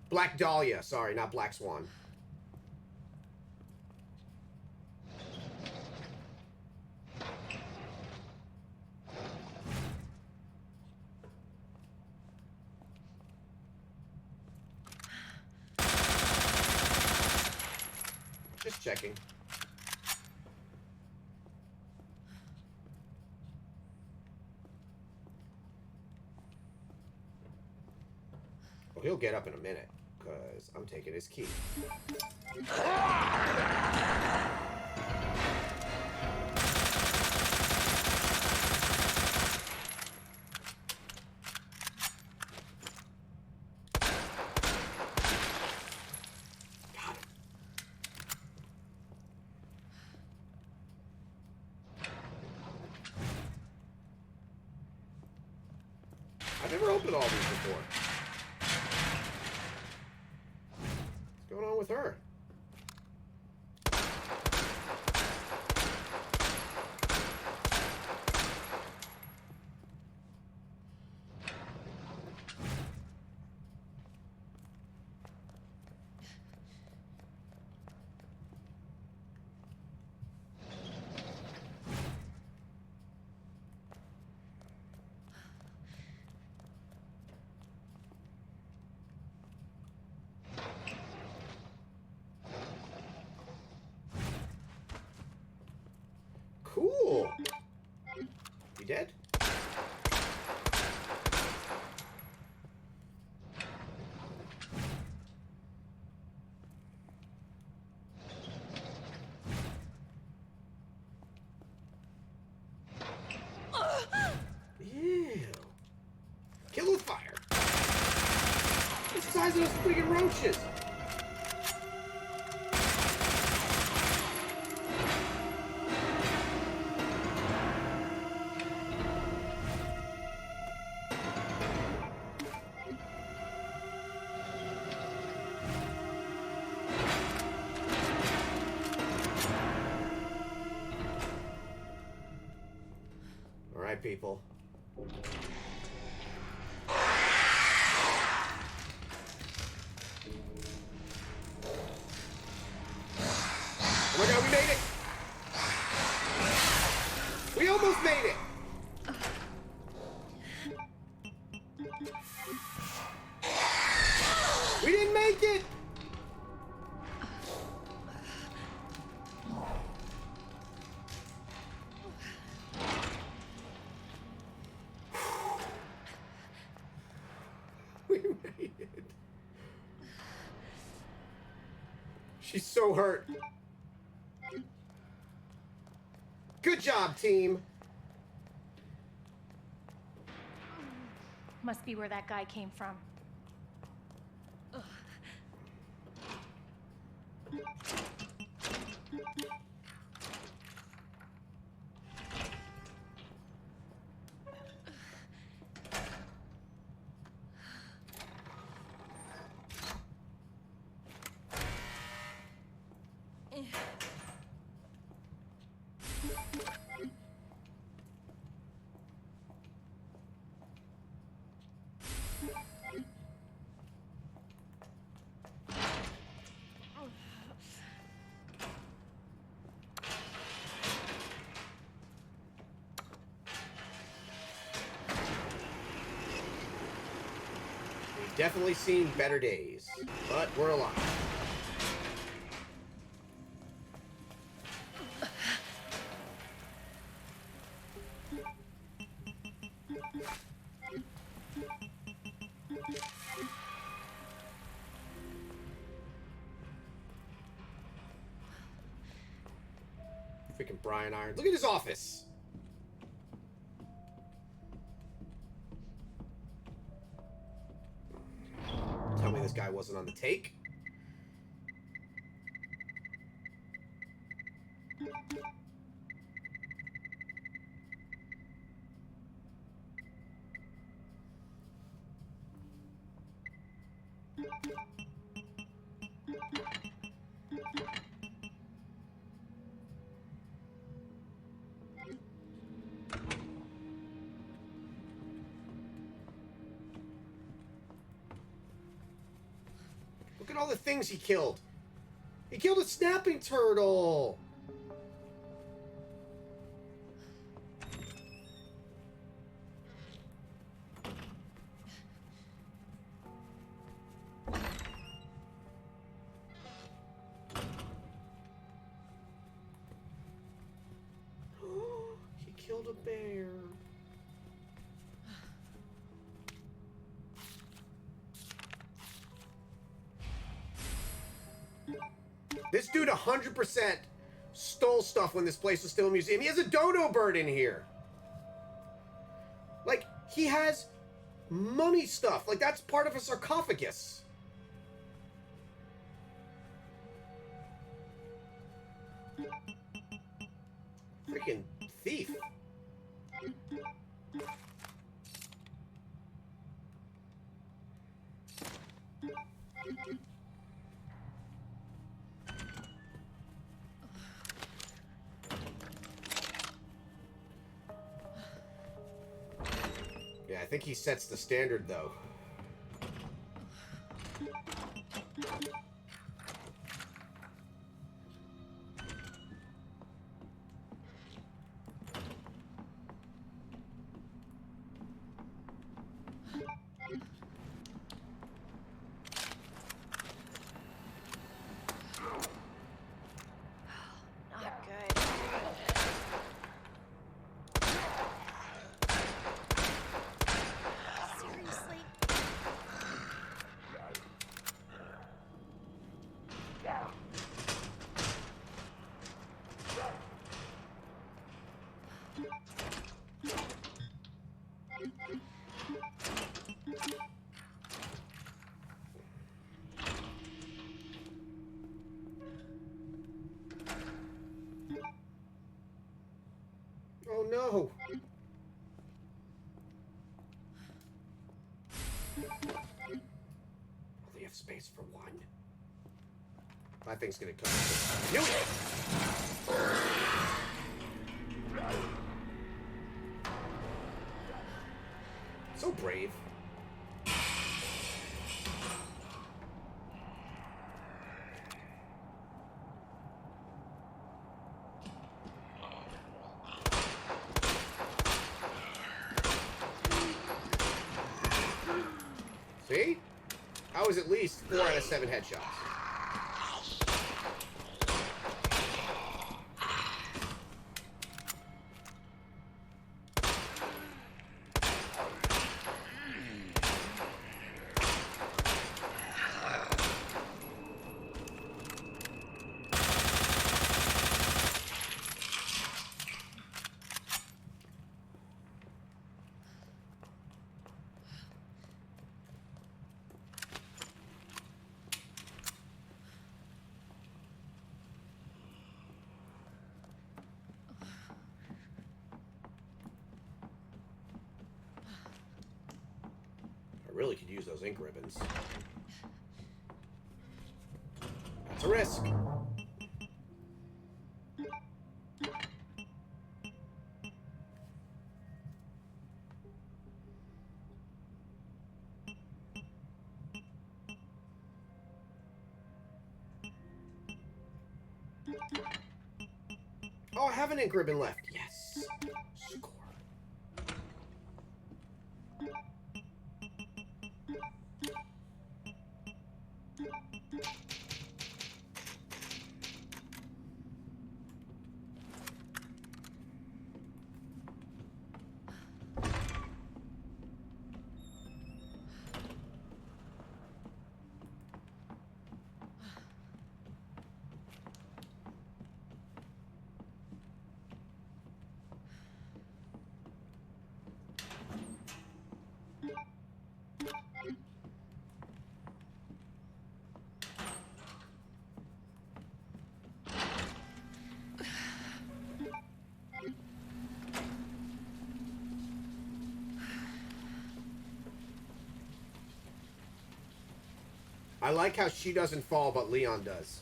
Black Dahlia, sorry, not Black Swan. Just checking. Well, he'll get up in a minute, because I'm taking his key. I've never opened all these before. What's going on with her? Cool. You dead? Ew. Kill with fire. It's the size of those freaking roaches. All right, people. Oh my God, we made it! We almost made it! We didn't make it! We made it. She's so hurt. Good job, team. Must be where that guy came from. Ugh. We've definitely seen better days, but we're alive. Freaking Brian Irons. Look at his office. this guy wasn't on the take. Look at all the things he killed. He killed a snapping turtle. He killed a bear. This dude 100% stole stuff when this place was still a museum. He has a dodo bird in here. Like, he has mummy stuff. Like, that's part of a sarcophagus. Freaking thief. Yeah, I think he sets the standard, though. Not good. Seriously? Oh, no. Only have space for one. That thing's gonna come. Knew it! So brave. See? I was at least 4 out of 7 headshots. I really could use those ink ribbons. That's a risk. Oh, I have an ink ribbon left. Yes. Score. I like how she doesn't fall, but Leon does.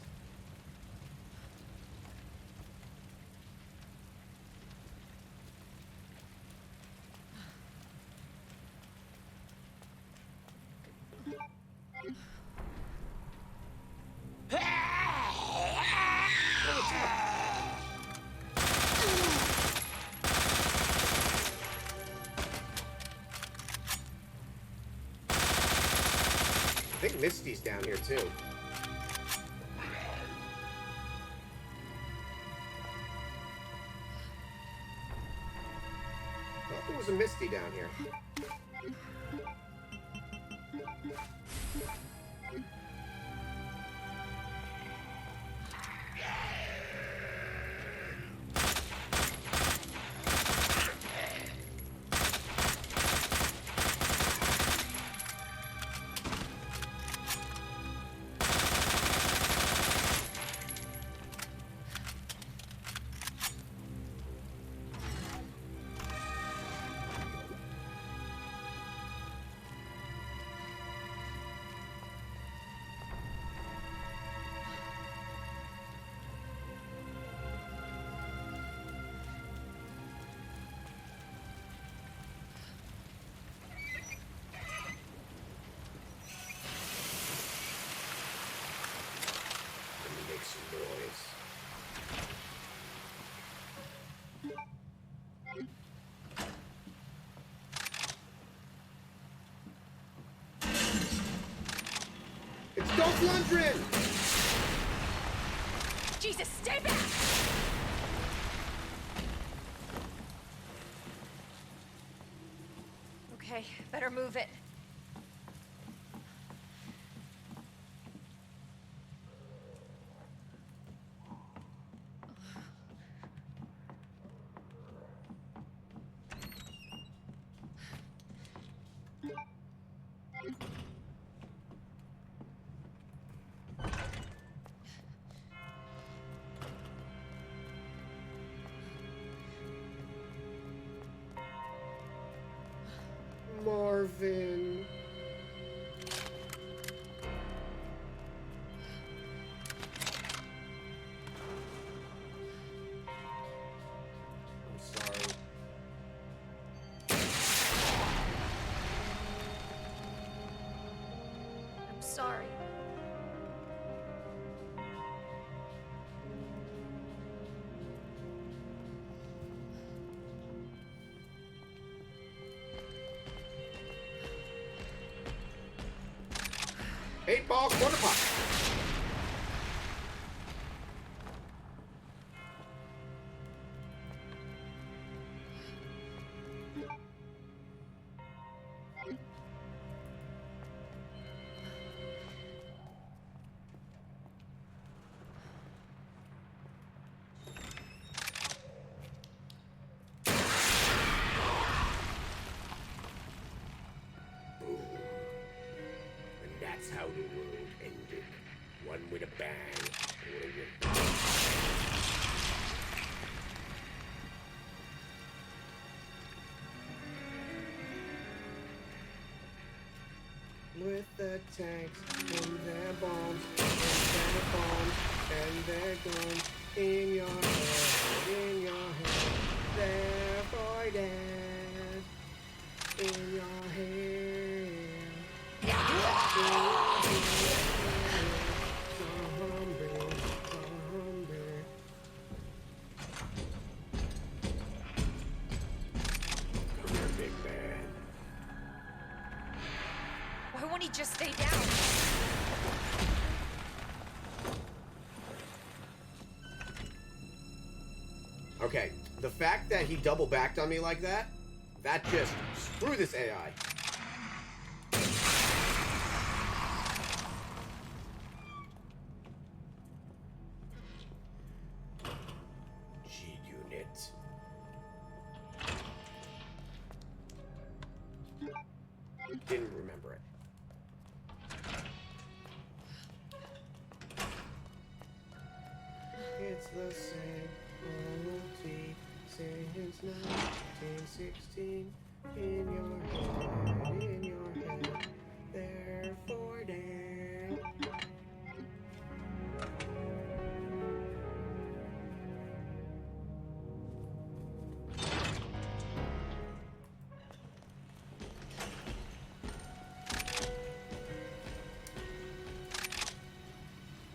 I think Misty's down here too. I thought there was a Misty down here. It's Dolph Lundgren! Jesus, stay back! Okay, better move it. Marvin. I'm sorry. I'm sorry. Eight ball quarter puck. And that's how the world ended. One with a bang. What a win. With the tanks and their bombs and their guns in your head, they're for dead in your head. Come here, big man. Why won't he just stay down? Okay, the fact that he double backed on me like that, that just screw this AI. G-Unit. Didn't remember it. It's the same royalty since 1916. In your head, therefore damn.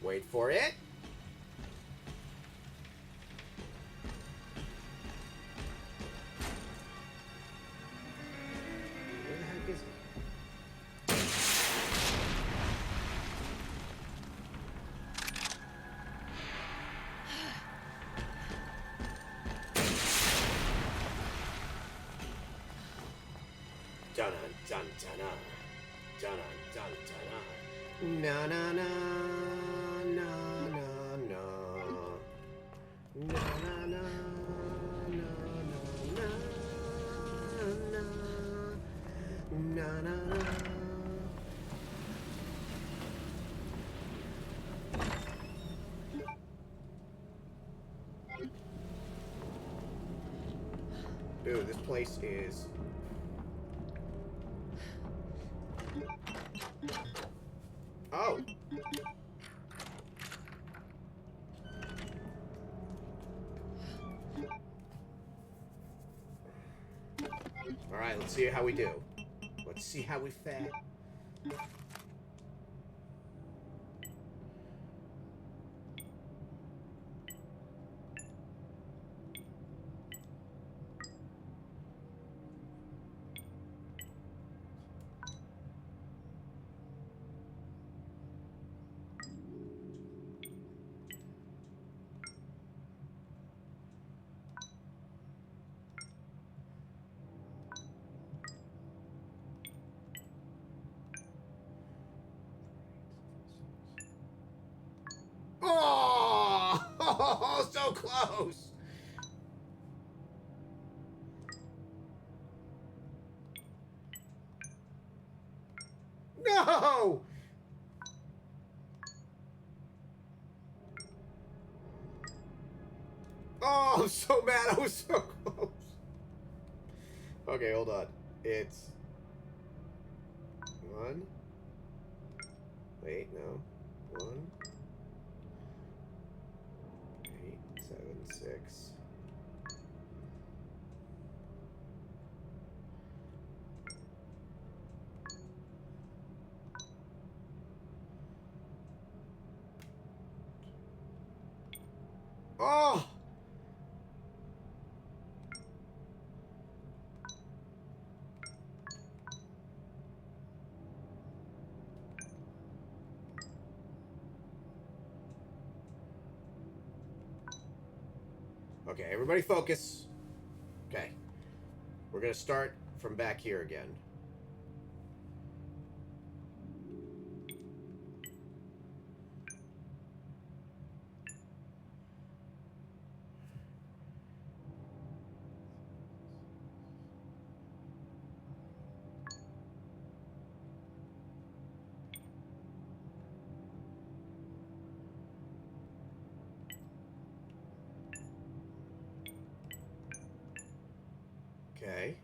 Wait for it. Where the heck is he? Dun dun dun dun dun dun dun. Na na na na na na. Na na na na na na na na na. Dude, this place is. Oh. All right, let's see how we do. Let's see how we fare. Oh, so close. No. Oh, I'm so mad. I was so close. Okay, hold on. It's 1. Wait, no. 1. 8, 7, 6. Oh! Okay, everybody focus. Okay. We're gonna start from back here again. Okay.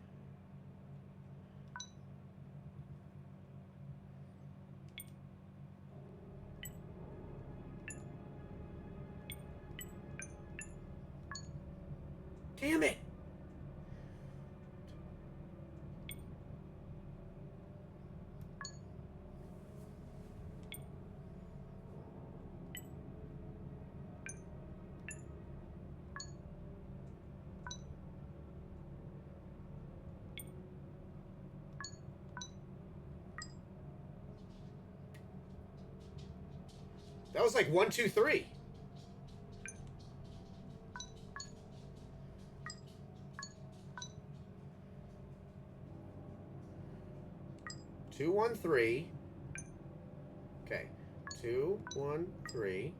Damn it! That was like 1, 2, 3. Two, 1, 3. Okay. 2, 1, 3.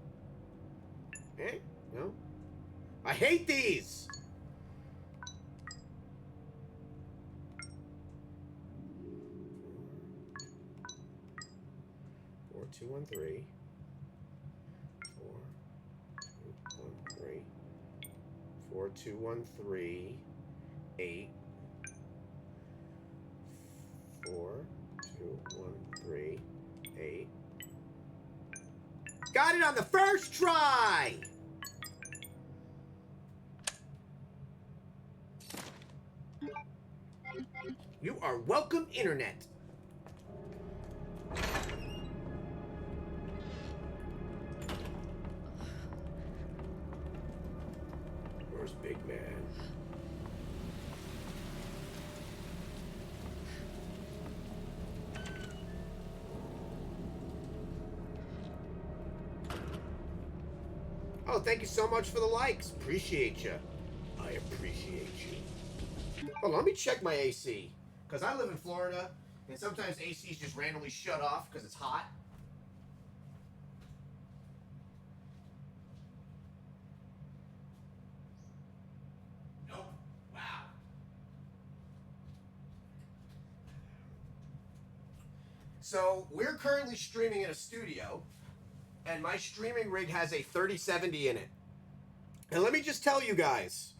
Eh? No. I hate these! 4, 2, 1, 3. 4, 2, 1, 3. 4, 2, 1, 3. 8. 4, 2, 1, 3. 8. Got it on the first try! You are welcome, Internet. yours, big man. Oh, thank you so much for the likes. Appreciate you. I appreciate you. Hold on, let me check my AC. Because I live in Florida, and sometimes ACs just randomly shut off because it's hot. Nope. Wow. So, we're currently streaming in a studio, and my streaming rig has a 3070 in it. And let me just tell you guys,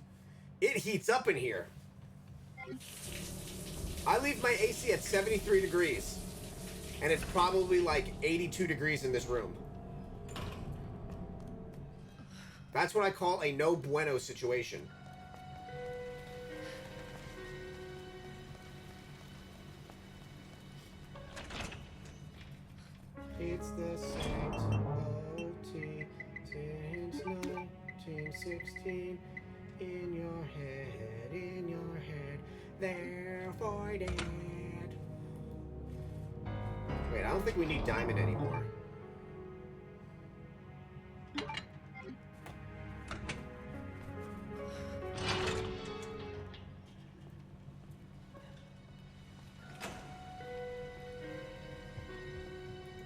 it heats up in here. I leave my AC at 73 degrees, and it's probably like 82 degrees in this room. That's what I call a no bueno situation. It's the Saint OT since 1916. In your head, therefore dead. Wait, I don't think we need diamond anymore.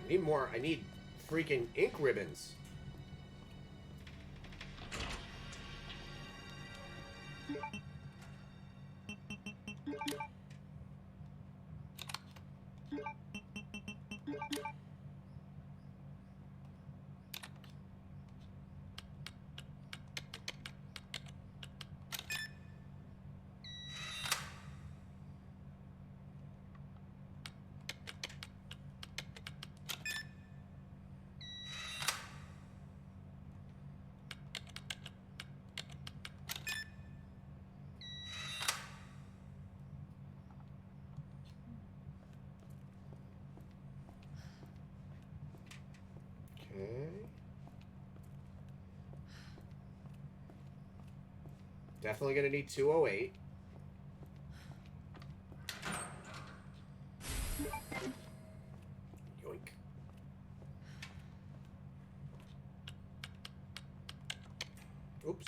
I need more. I need freaking ink ribbons. Definitely gonna need 208. Yoink. Oops.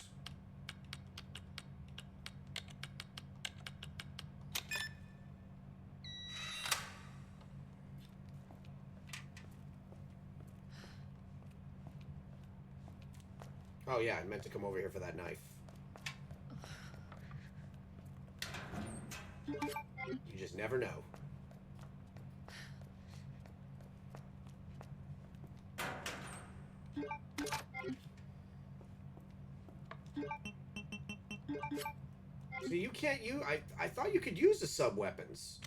Oh yeah, I meant to come over here for that knife. You just never know. So you can't use... I thought you could use the sub-weapons.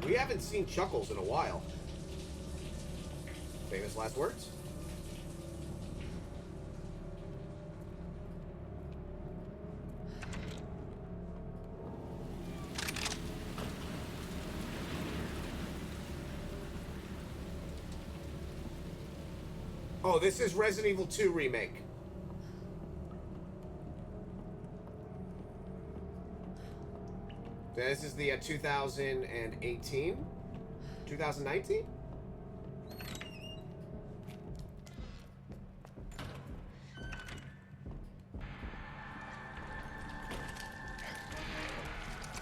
We haven't seen Chuckles in a while. Famous last words? Oh, this is Resident Evil 2 Remake. This is the 2018? 2019?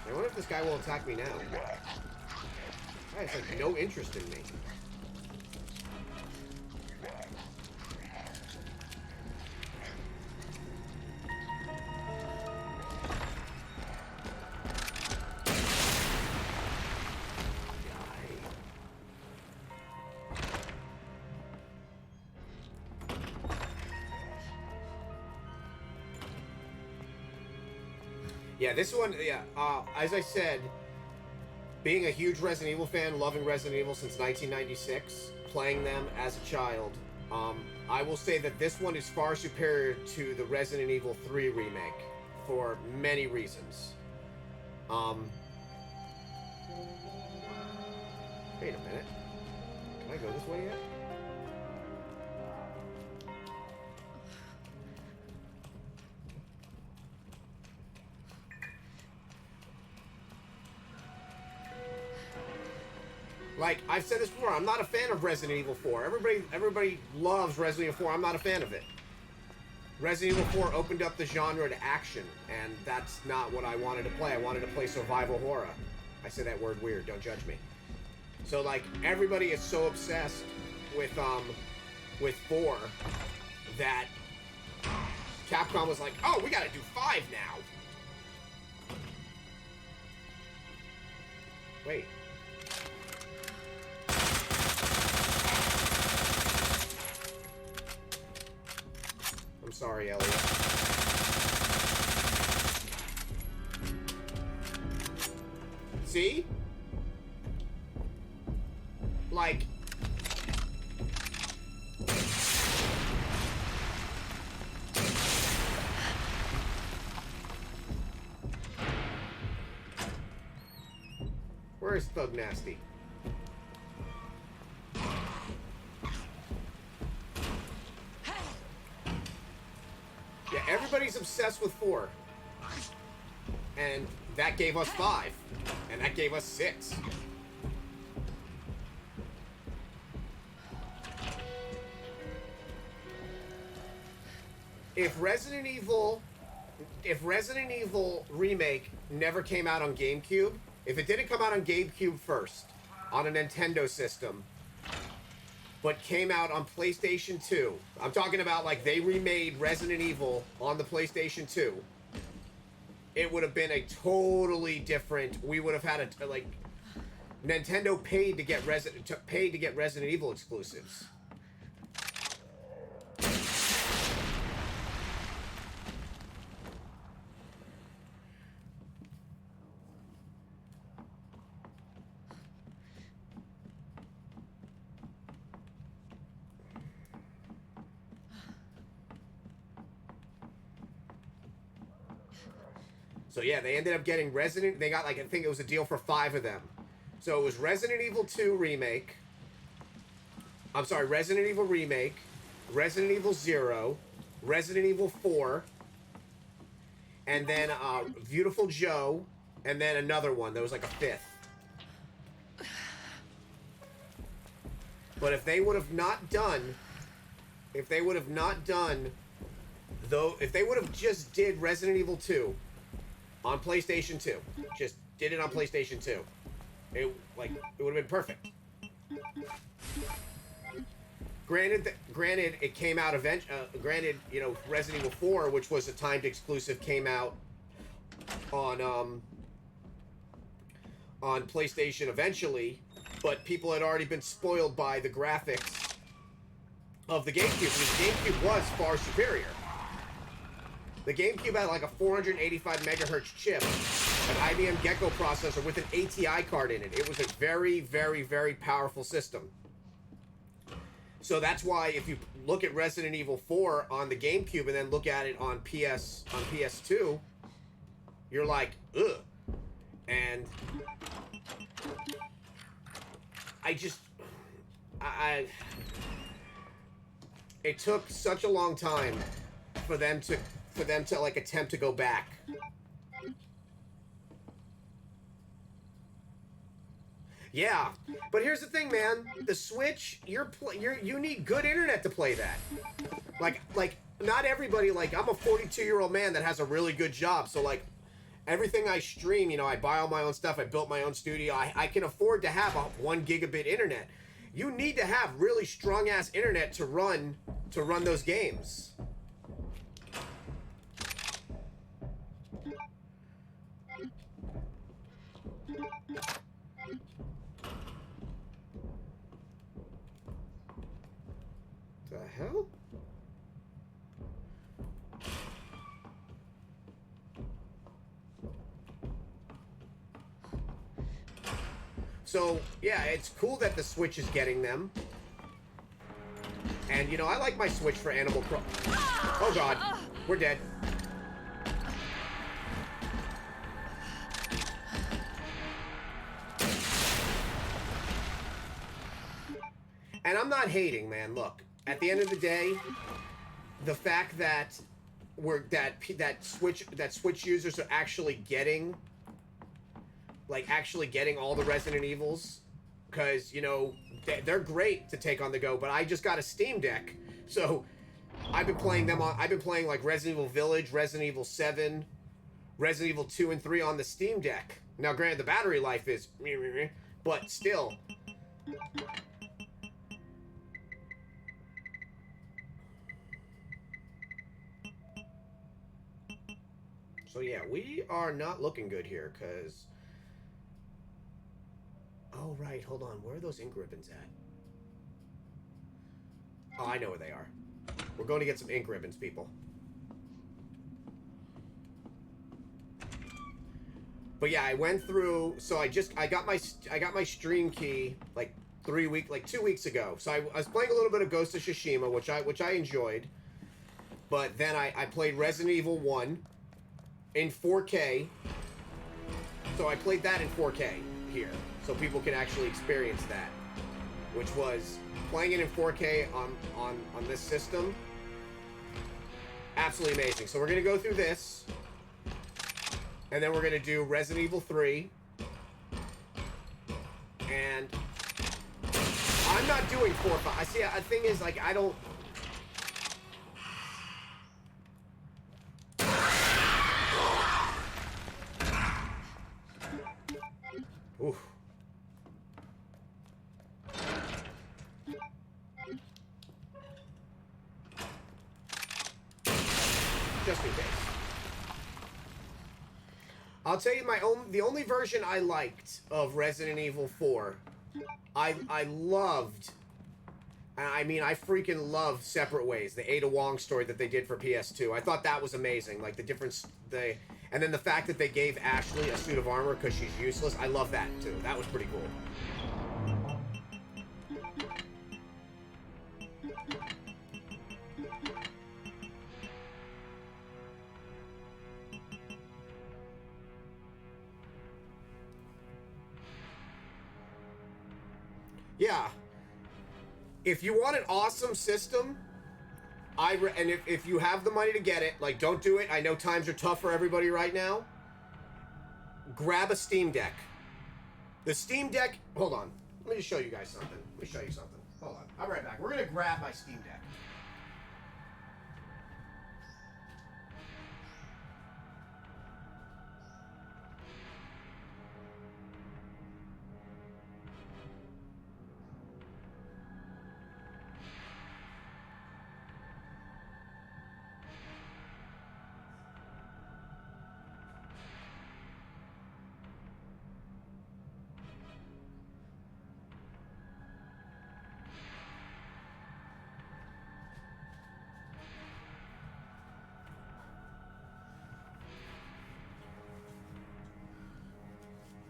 I wonder if this guy will attack me now. Guy has like no interest in me. Yeah, this one, yeah, as I said, being a huge Resident Evil fan, loving Resident Evil since 1996, playing them as a child, I will say that this one is far superior to the Resident Evil 3 remake for many reasons. Wait a minute. Can I go this way yet? Like, I've said this before, I'm not a fan of Resident Evil 4. Everybody loves Resident Evil 4. I'm not a fan of it. Resident Evil 4 opened up the genre to action, and that's not what I wanted to play. I wanted to play survival horror. I say that word weird, don't judge me. So, like, everybody is so obsessed with 4 that Capcom was like, oh, we gotta do 5 now. Wait. I'm sorry, Elliot. See? Like... Where is Thug Nasty? Yeah, everybody's obsessed with 4. And that gave us 5. And that gave us 6. If Resident Evil Remake never came out on GameCube, if it didn't come out on GameCube first, on a Nintendo system, but came out on PlayStation 2. I'm talking about, like, they remade Resident Evil on the PlayStation 2. It would have been a totally different... We would have had a, like... Nintendo paid to get Resident Evil exclusives. So yeah, they ended up getting they got, like, I think it was a deal for 5 of them. So it was Resident Evil 2 Remake. I'm sorry, Resident Evil Remake, Resident Evil 0, Resident Evil 4, and then Beautiful Joe, and then another one. There was like a 5th. But if they would have not done just did Resident Evil 2 on PlayStation 2, just did it on PlayStation 2, it would have been perfect. Granted, it came out granted, you know, Resident Evil 4, which was a timed exclusive, came out on PlayStation eventually, but people had already been spoiled by the graphics of the GameCube, because the GameCube was far superior. The GameCube had like a 485 megahertz chip, an IBM Gecko processor with an ATI card in it. It was a very, very, very powerful system. So that's why if you look at Resident Evil 4 on the GameCube and then look at it on PS2, you're like, ugh. And it took such a long time for them to like attempt to go back. Yeah, but here's the thing, man. The Switch, you need good internet to play that. Like not everybody, like, I'm a 42-year-old man that has a really good job, so like everything I stream, you know, I buy all my own stuff, I built my own studio, I can afford to have a 1 gigabit internet. You need to have really strong ass internet to run those games. The hell? So, yeah, it's cool that the Switch is getting them. And, you know, I like my Switch for Animal Crossing. Oh, God. We're dead. And I'm not hating, man. Look, at the end of the day, the fact that that Switch users are actually getting all the Resident Evils, because, you know, they're great to take on the go, but I just got a Steam Deck, so I've been playing like Resident Evil Village, Resident Evil 7, Resident Evil 2 and 3 on the Steam Deck. Now, granted, the battery life is but still. So yeah, we are not looking good here, because... Oh, right, hold on. Where are those ink ribbons at? Oh, I know where they are. We're going to get some ink ribbons, people. But yeah, I went through... So I got my stream key, like 2 weeks ago. So I was playing a little bit of Ghost of Tsushima, which I enjoyed. But then I played Resident Evil 1... in 4K. So I played that in 4K here, so people can actually experience that, which was playing it in 4K on this system. Absolutely amazing. So we're gonna go through this, and then we're gonna do Resident Evil 3, and I'm not doing 4 or 5. I see. The thing is, like, I don't. Oof. Just in case. I'll tell you the only version I liked of Resident Evil 4, I loved, I mean, I freaking love Separate Ways, the Ada Wong story that they did for PS2. I thought that was amazing, like the difference, and then the fact that they gave Ashley a suit of armor because she's useless, I love that too. That was pretty cool. Yeah. If you want an awesome system, and if you have the money to get it, like, don't do it. I know times are tough for everybody right now. Grab a Steam Deck. The Steam Deck... Hold on. Let me just show you guys something. Let me show you something. Hold on. I'll be right back. We're going to grab my Steam Deck.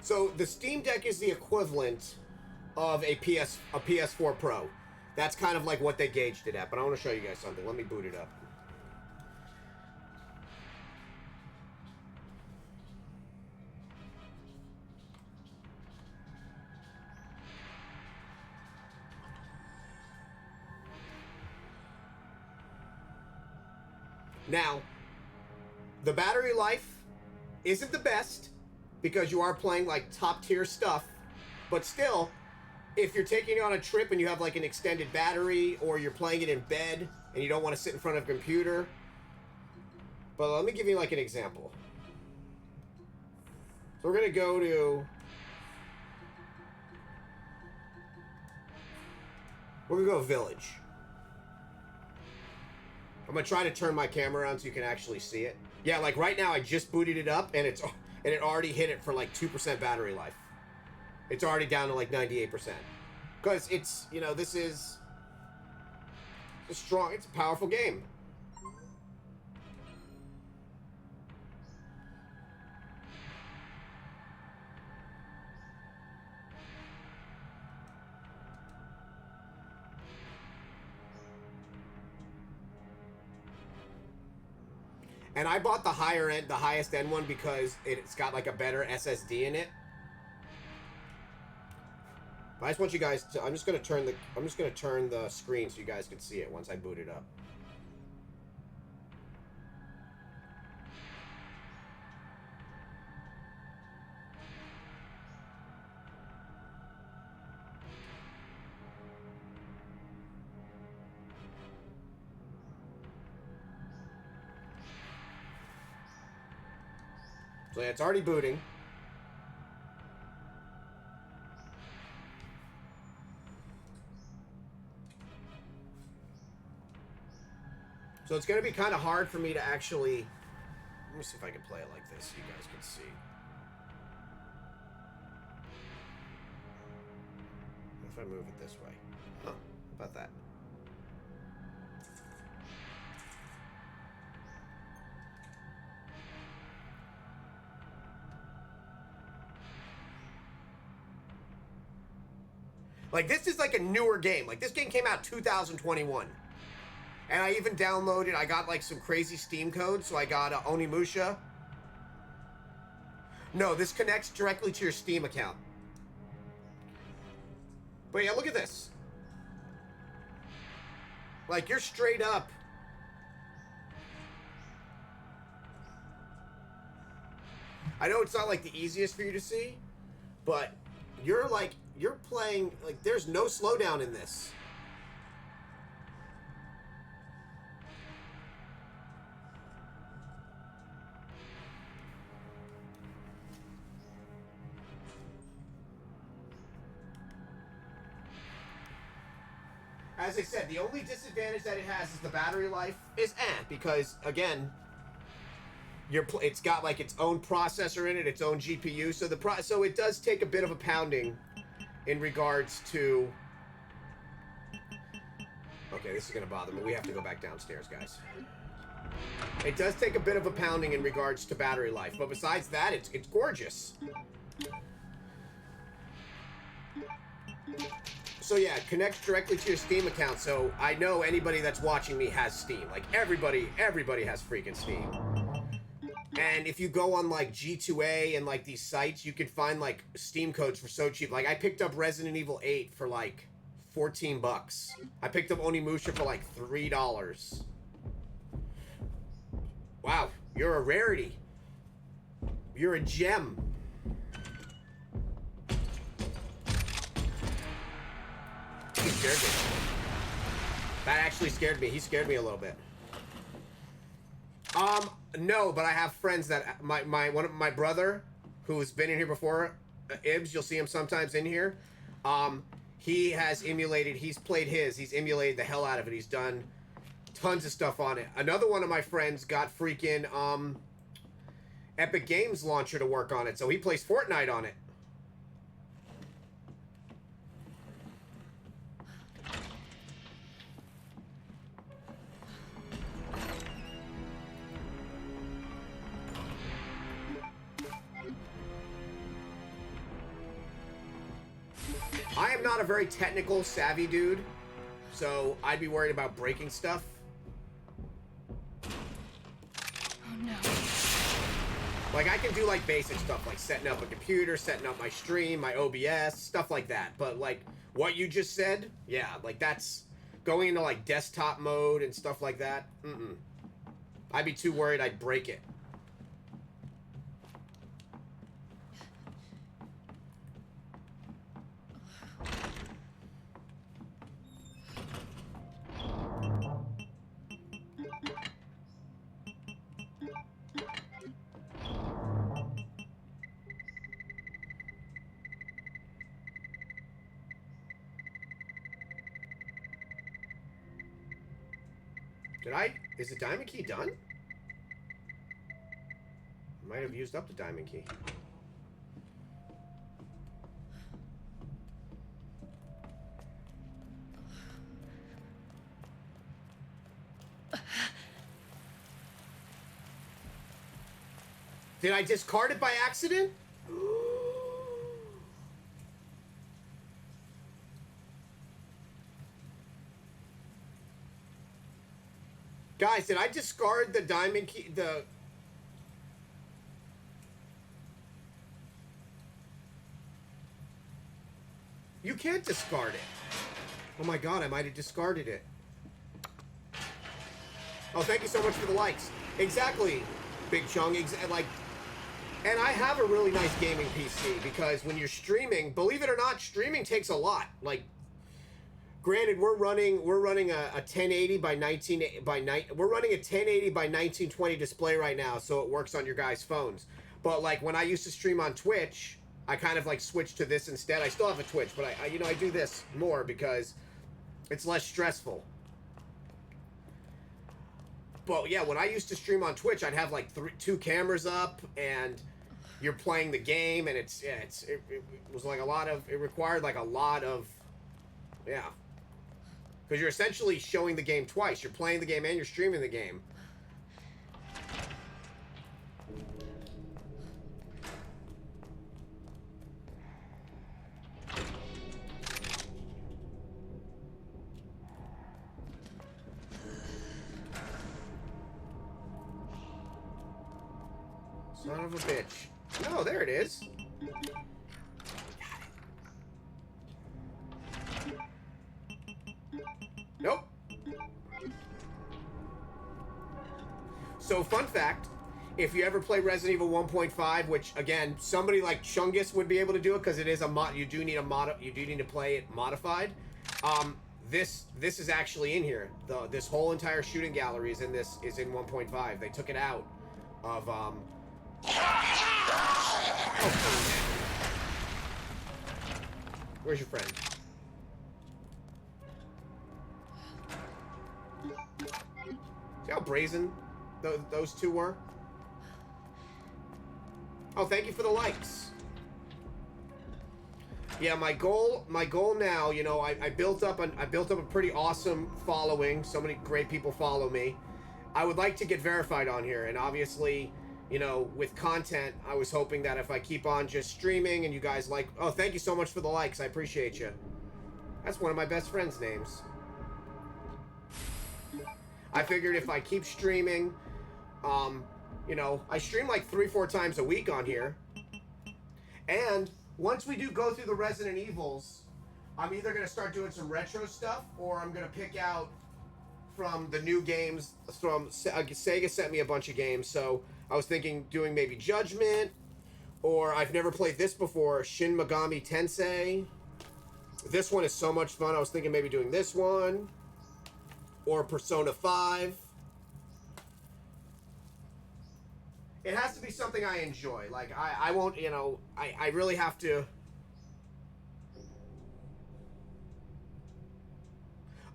So the Steam Deck is the equivalent of a PS4 Pro. That's kind of like what they gauged it at. But I want to show you guys something. Let me boot it up. Now, the battery life isn't the best, because you are playing like top tier stuff, but still, if you're taking it on a trip and you have like an extended battery, or you're playing it in bed and you don't want to sit in front of a computer. But let me give you like an example. So we're gonna go to, we're gonna go Village. I'm gonna try to turn my camera around so you can actually see it. Yeah, like right now I just booted it up and it already hit it for like 2% battery life. It's already down to like 98%. Because it's, you know, this is a strong, it's a powerful game. And I bought the higher end, the highest end one because it's got like a better SSD in it. But I just want you guys to, I'm just gonna turn the screen so you guys can see it once I boot it up. So yeah, it's already booting. So it's going to be kind of hard for me to actually... Let me see if I can play it like this so you guys can see. What if I move it this way? Huh, how about that? Like, this is like a newer game. Like, this game came out 2021. And I even downloaded, I got like some crazy Steam codes, so I got Onimusha. No, this connects directly to your Steam account. But yeah, look at this. Like, you're straight up. I know it's not like the easiest for you to see, but you're playing, like, there's no slowdown in this. As I said, the only disadvantage that it has is the battery life is because again, it's got like its own processor in it, its own GPU, so it does take a bit of a pounding in regards to. Okay, this is gonna bother me. We have to go back downstairs, guys. It does take a bit of a pounding in regards to battery life, but besides that, it's gorgeous. So yeah, it connects directly to your Steam account, so I know anybody that's watching me has Steam. Like, everybody has freaking Steam. And if you go on, like, G2A and, like, these sites, you can find, like, Steam codes for so cheap. Like, I picked up Resident Evil 8 for, like, 14 bucks. I picked up Onimusha for, like, $3. Wow, you're a rarity. You're a gem. He scared me. That actually scared me. He scared me a little bit. No, but I have friends that my brother, who's been in here before, Ibs, you'll see him sometimes in here. He has emulated. He's played his. He's emulated the hell out of it. He's done tons of stuff on it. Another one of my friends got freaking Epic Games launcher to work on it, so he plays Fortnite on it. I am not a very technical savvy dude, so I'd be worried about breaking stuff. Oh no. Like, I can do like basic stuff like setting up a computer, setting up my stream, my OBS, stuff like that. But like what you just said, yeah, like that's going into like desktop mode and stuff like that. I'd be too worried I'd break it. Is the diamond key done? Might have used up the diamond key. Did I discard it by accident? Guys, did I discard the diamond key? You can't discard it. Oh my god, I might have discarded it. Oh, thank you so much for the likes. Exactly, Big Chung. Like, and I have a really nice gaming PC because when you're streaming, believe it or not, streaming takes a lot. Like, granted, we're running a 1080 by 1920 display right now, so it works on your guys' phones. But like when I used to stream on Twitch, I kind of like switched to this instead. I still have a Twitch, but I do this more because it's less stressful. But yeah, when I used to stream on Twitch, I'd have like two cameras up, and you're playing the game, and it was like it required like a lot of, yeah. Because you're essentially showing the game twice. You're playing the game and you're streaming the game. Son of a bitch. Oh, there it is. Nope. So, fun fact, if you ever play Resident Evil 1.5, which again, somebody like Chungus would be able to do it because it is a mod. You do need to play it modified. This is actually in here. This whole entire shooting gallery is in 1.5. They took it out of Where's your friend? See how brazen those two were? Oh, thank you for the likes. Yeah, my goal now, you know, I built up a pretty awesome following. So many great people follow me. I would like to get verified on here, and obviously, you know, with content, I was hoping that if I keep on just streaming and you guys like... Oh, thank you so much for the likes. I appreciate you. That's one of my best friends' names. I figured if I keep streaming, you know, I stream like 3-4 times a week on here. And once we do go through the Resident Evils, I'm either going to start doing some retro stuff, or I'm going to pick out from the new games. Sega sent me a bunch of games, so I was thinking doing maybe Judgment, or I've never played this before, Shin Megami Tensei. This one is so much fun. I was thinking maybe doing this one, or Persona 5. It has to be something I enjoy. Like, I won't, you know, I really have to...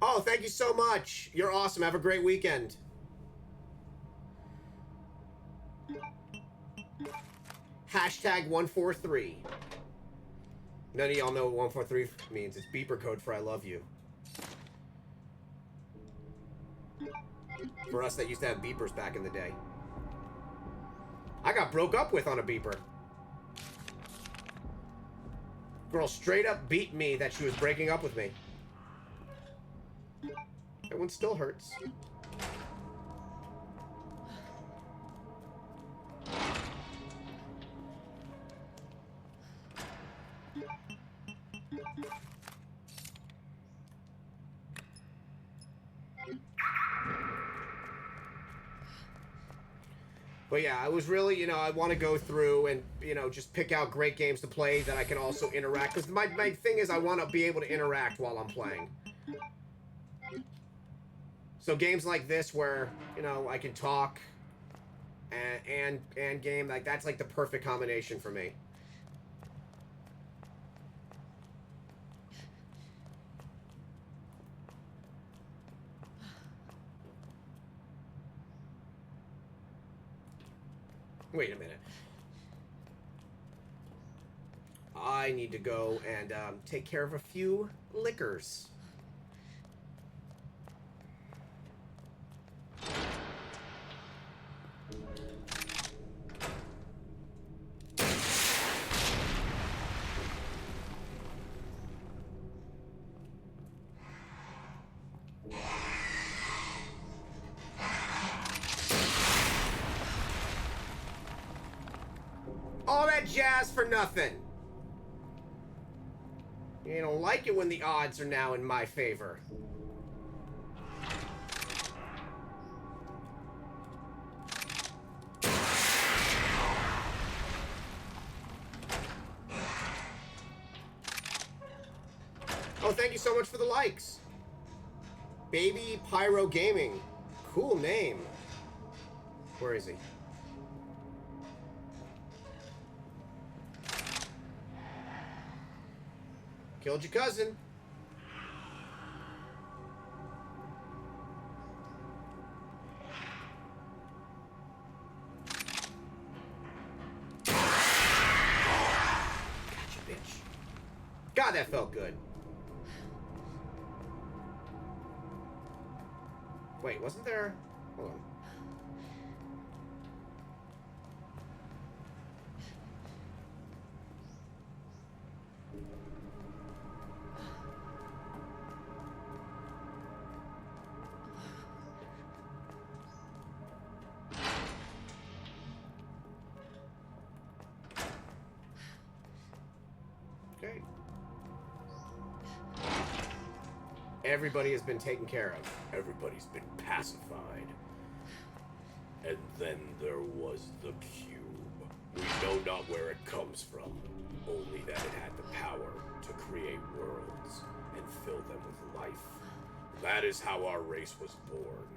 Oh, thank you so much. You're awesome. Have a great weekend. Hashtag 143. None of y'all know what 143 means. It's beeper code for I love you. For us that used to have beepers back in the day. I got broke up with on a beeper. Girl straight up beat me that she was breaking up with me. That one still hurts. But yeah, I was really, you know, I want to go through and, you know, just pick out great games to play that I can also interact. Because my thing is I want to be able to interact while I'm playing. So games like this where, you know, I can talk and game, like that's like the perfect combination for me. Wait a minute. I need to go and take care of a few liquors. jazz for nothing. You don't like it when the odds are now in my favor. Oh, thank you so much for the likes. Baby Pyro Gaming. Cool name. Where is he? Killed your cousin. Gotcha, bitch. God, that felt good. Wait, wasn't there... Hold on. Okay. Everybody has been taken care of. Everybody's been pacified. And then there was the cube. We know not where it comes from, only that it had the power to create worlds and fill them with life. That is how our race was born.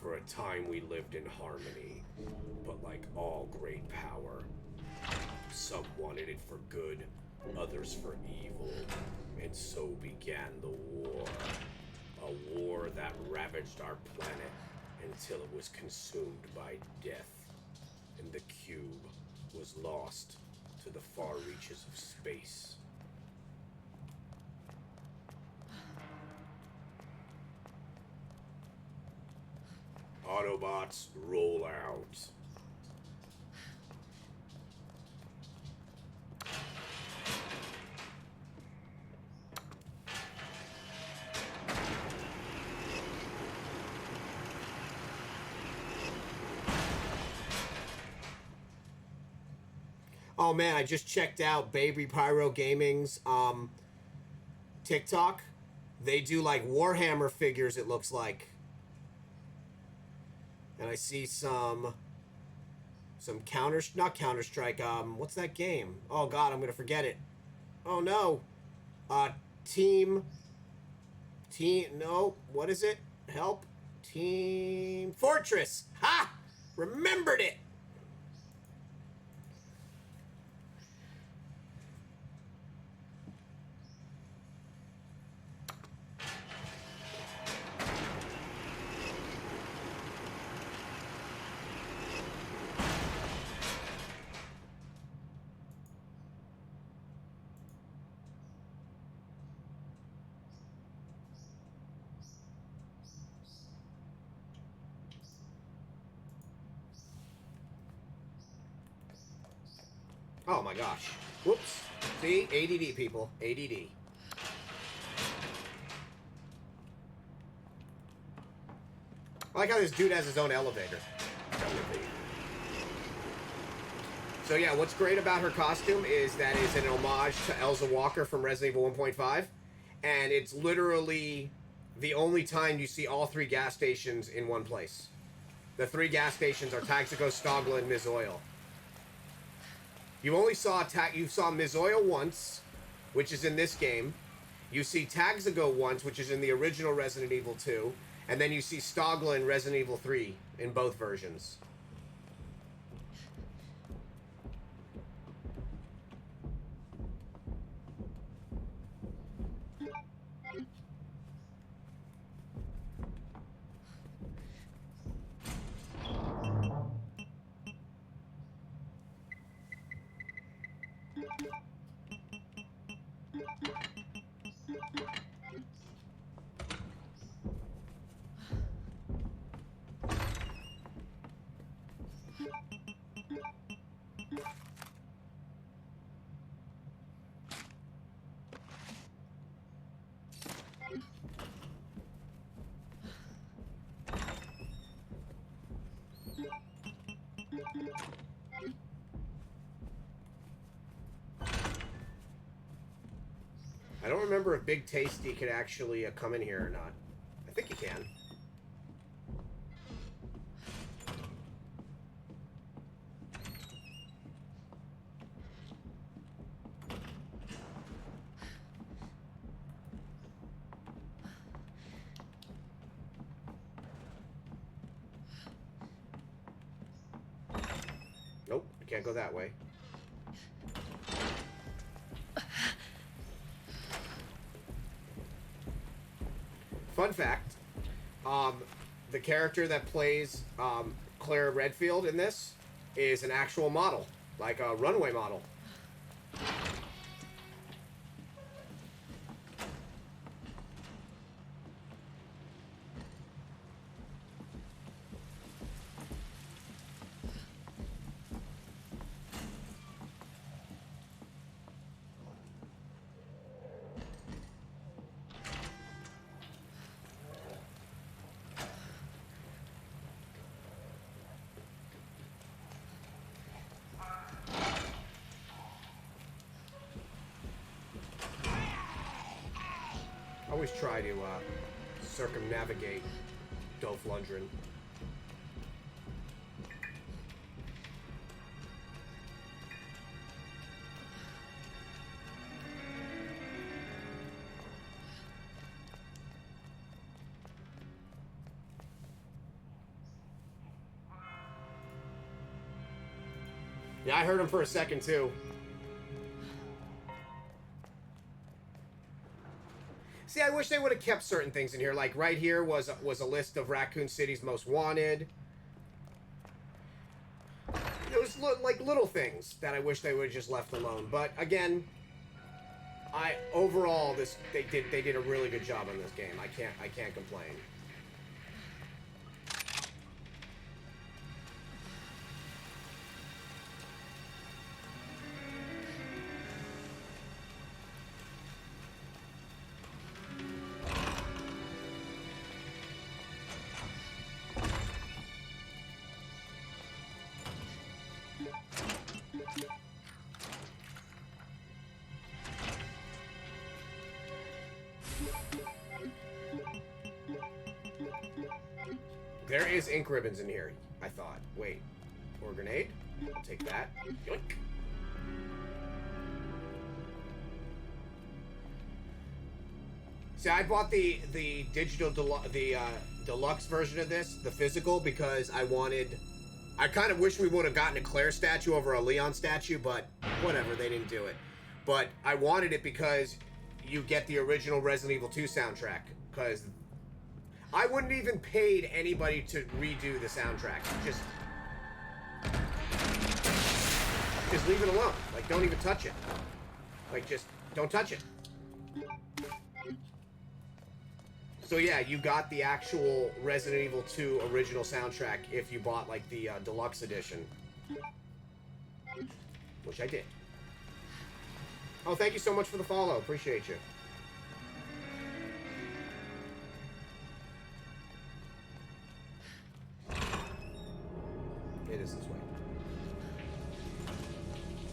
For a time we lived in harmony, but like all great power, some wanted it for good, others for evil, and so began the war. A war that ravaged our planet until it was consumed by death, and the cube was lost to the far reaches of space. Autobots, roll out. Oh man, I just checked out Baby Pyro Gaming's TikTok. They do like Warhammer figures, it looks like. And I see some not Counter-Strike, what's that game? Oh god, I'm gonna forget it. Oh no. No, what is it? Help. Team Fortress. Ha! Remembered it. Oh my gosh. Whoops. See? ADD, people. ADD. I like how this dude has his own elevator. So yeah, what's great about her costume is that it's an homage to Elza Walker from Resident Evil 1.5. And it's literally the only time you see all three gas stations in one place. The three gas stations are Taxico, Stogla, and Ms. Oil. You only saw Ms. Oil once, which is in this game. You see Taxigo once, which is in the original Resident Evil 2. And then you see Stogla in Resident Evil 3 in both versions. remember if Big Tasty could actually come in here or not. I think he can. Nope, I can't go that way. Fun fact, the character that plays Claire Redfield in this is an actual model, like a runway model. Always try to circumnavigate Dolph Lundgren. Yeah, I heard him for a second too. See, I wish they would have kept certain things in here. Like right here was a list of Raccoon City's most wanted. It was like little things that I wish they would have just left alone. But again, overall they did a really good job on this game. I can't complain. There is ink ribbons in here, I thought. Wait. Or grenade? I'll take that. Yoink. See, I bought the digital deluxe version of this, the physical, because I kind of wish we would have gotten a Claire statue over a Leon statue, but whatever, they didn't do it. But I wanted it because you get the original Resident Evil 2 soundtrack, because I wouldn't even paid anybody to redo the soundtrack. Just leave it alone. Like, don't even touch it. Like, just don't touch it. So yeah, you got the actual Resident Evil 2 original soundtrack if you bought, like, the deluxe edition. Which I did. Oh, thank you so much for the follow. Appreciate you. It is this way.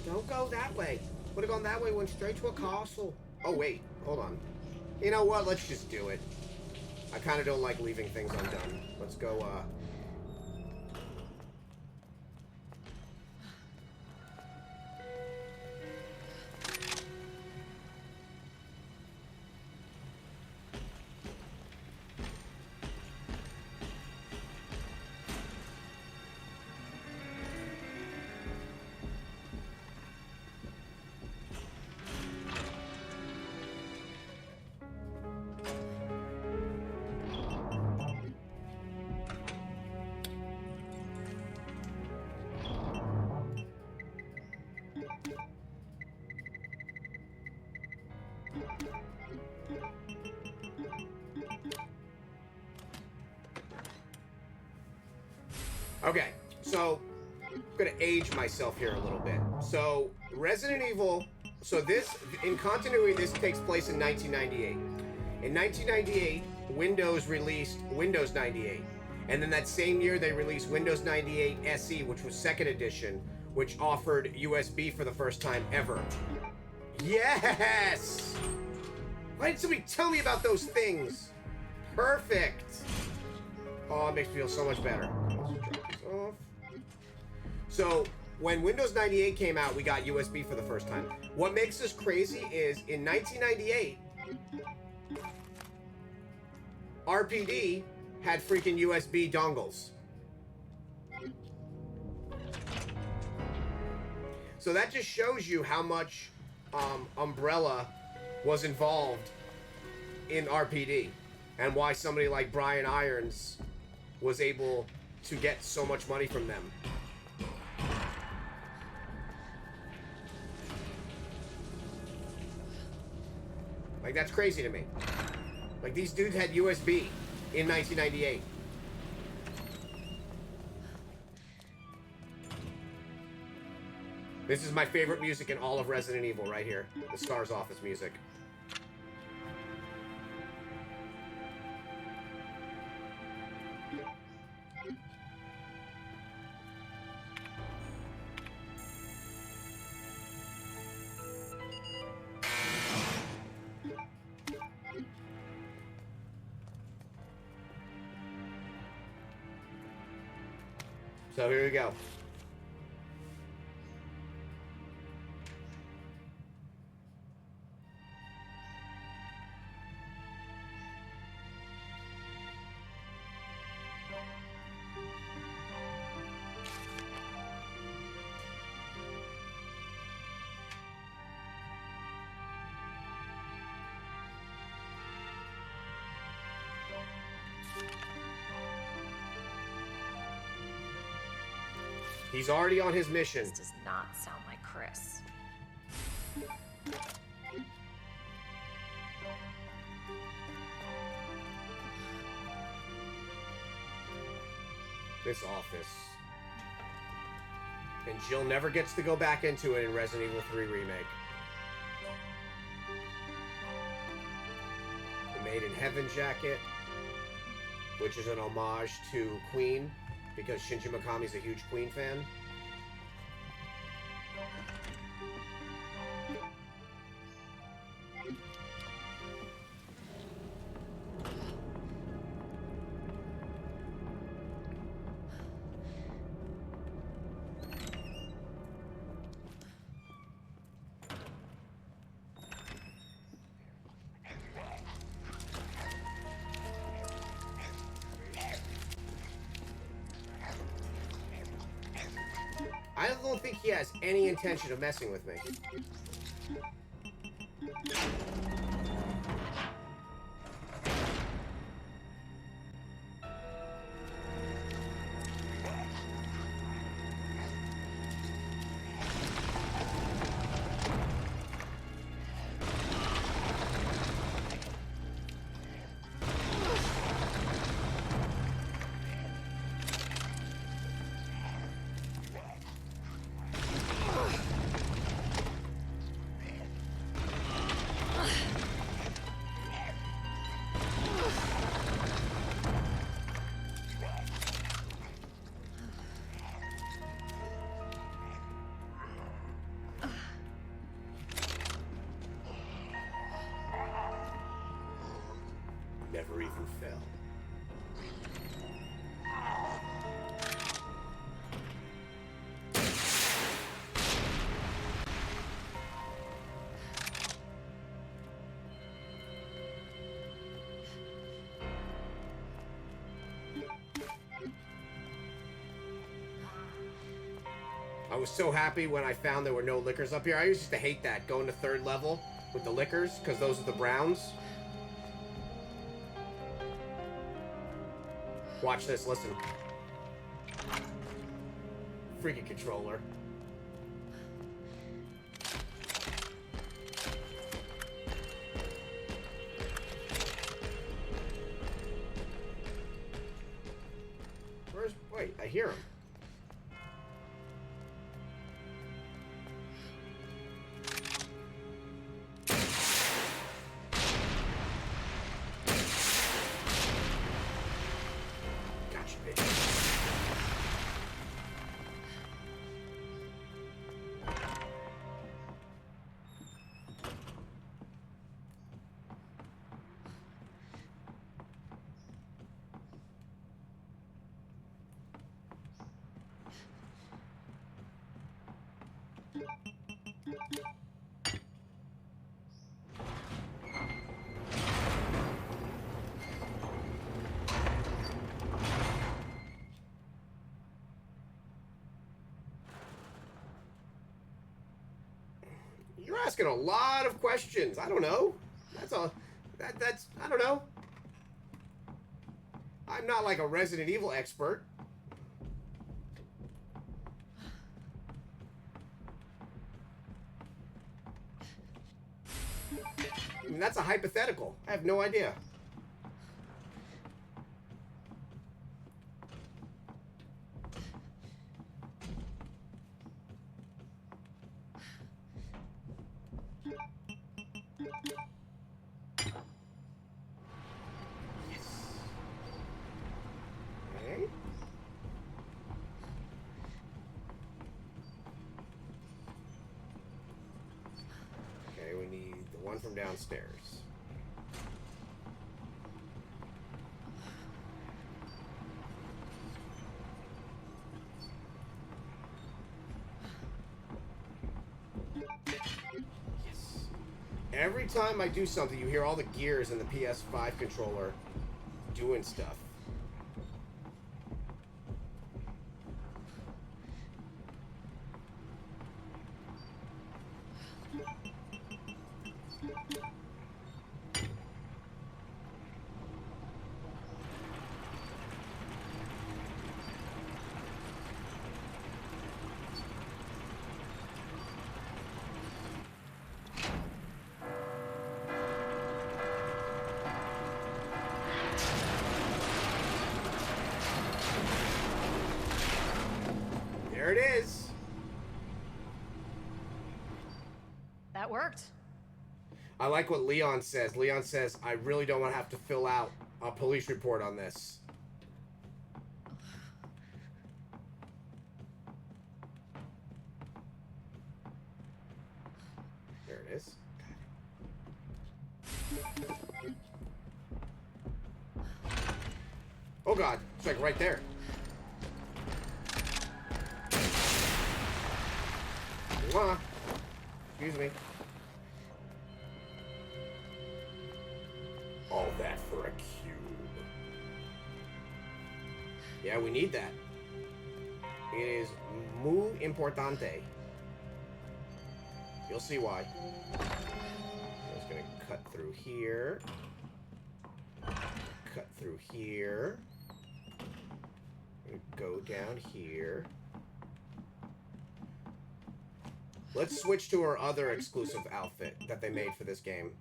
Don't go that way. Would have gone that way, went straight to a castle. Oh, wait. Hold on. You know what? Let's just do it. I kind of don't like leaving things undone. Let's go, Okay, so I'm gonna age myself here a little bit. So Resident Evil, so this, in continuity, this takes place in 1998. In 1998, Windows released Windows 98. And then that same year, they released Windows 98 SE, which was second edition, which offered USB for the first time ever. Yes! Why didn't somebody tell me about those things? Perfect. Oh, it makes me feel so much better. Let's drop this off. So, when Windows 98 came out, we got USB for the first time. What makes this crazy is in 1998, RPD had freaking USB dongles. So that just shows you how much Umbrella was involved in RPD and why somebody like Brian Irons was able to get so much money from them. Like, that's crazy to me. Like, these dudes had USB in 1998. This is my favorite music in all of Resident Evil right here. The STARS Office music. So here we go. He's already on his mission. This does not sound like Chris. This office. And Jill never gets to go back into it in Resident Evil 3 Remake. The Made in Heaven jacket, which is an homage to Queen, because Shinji Mikami's a huge Queen fan. I don't think he has any intention of messing with me. Never even fell. I was so happy when I found there were no liquors up here. I used to hate that, going to third level with the liquors, because those are the browns. Watch this, listen. Freaking controller. Where's... Wait, I hear him. asking a lot of questions. I don't know. That's I don't know. I'm not like a Resident Evil expert. I mean, that's a hypothetical. I have no idea. Okay. Okay, we need the one from downstairs. Yes. Every time I do something, you hear all the gears in the PS5 controller doing stuff. There it is. That worked. I like what Leon says. Leon says, I really don't want to have to fill out a police report on this. There it is. Oh god, it's like right there. Excuse me. All that for a cube. Yeah, we need that. It is muy importante. You'll see why. I'm just gonna cut through here. Cut through here. Go down here. Let's switch to our other exclusive outfit that they made for this game.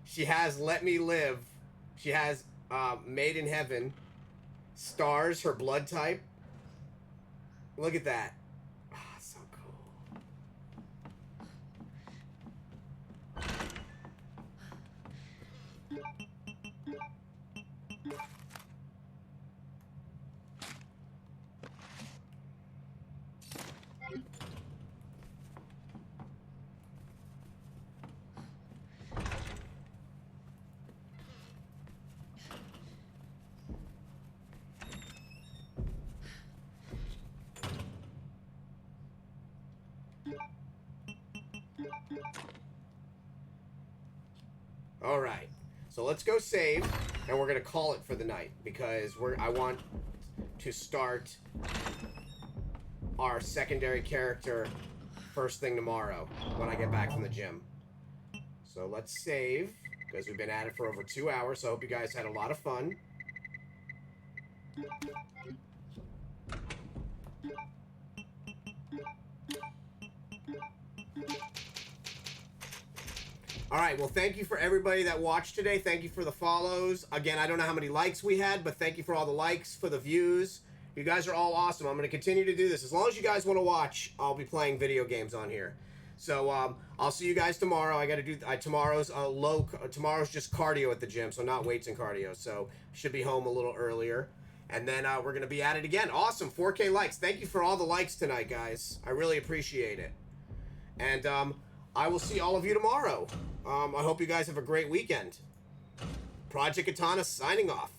She has Let Me Live. She has Made in Heaven. Stars, her blood type. Look at that. Ah, so cool. All right, so let's go save, and we're gonna call it for the night because I want to start our secondary character first thing tomorrow when I get back from the gym. So let's save because we've been at it for over 2 hours. So I hope you guys had a lot of fun. All right, well, thank you for everybody that watched today. Thank you for the follows. Again, I don't know how many likes we had, but thank you for all the likes, for the views. You guys are all awesome. I'm going to continue to do this. As long as you guys want to watch, I'll be playing video games on here. So I'll see you guys tomorrow. I got to do tomorrow's tomorrow's just cardio at the gym, so not weights and cardio. So should be home a little earlier. And then we're going to be at it again. Awesome, 4K likes. Thank you for all the likes tonight, guys. I really appreciate it. And I will see all of you tomorrow. I hope you guys have a great weekend. Project Katana signing off.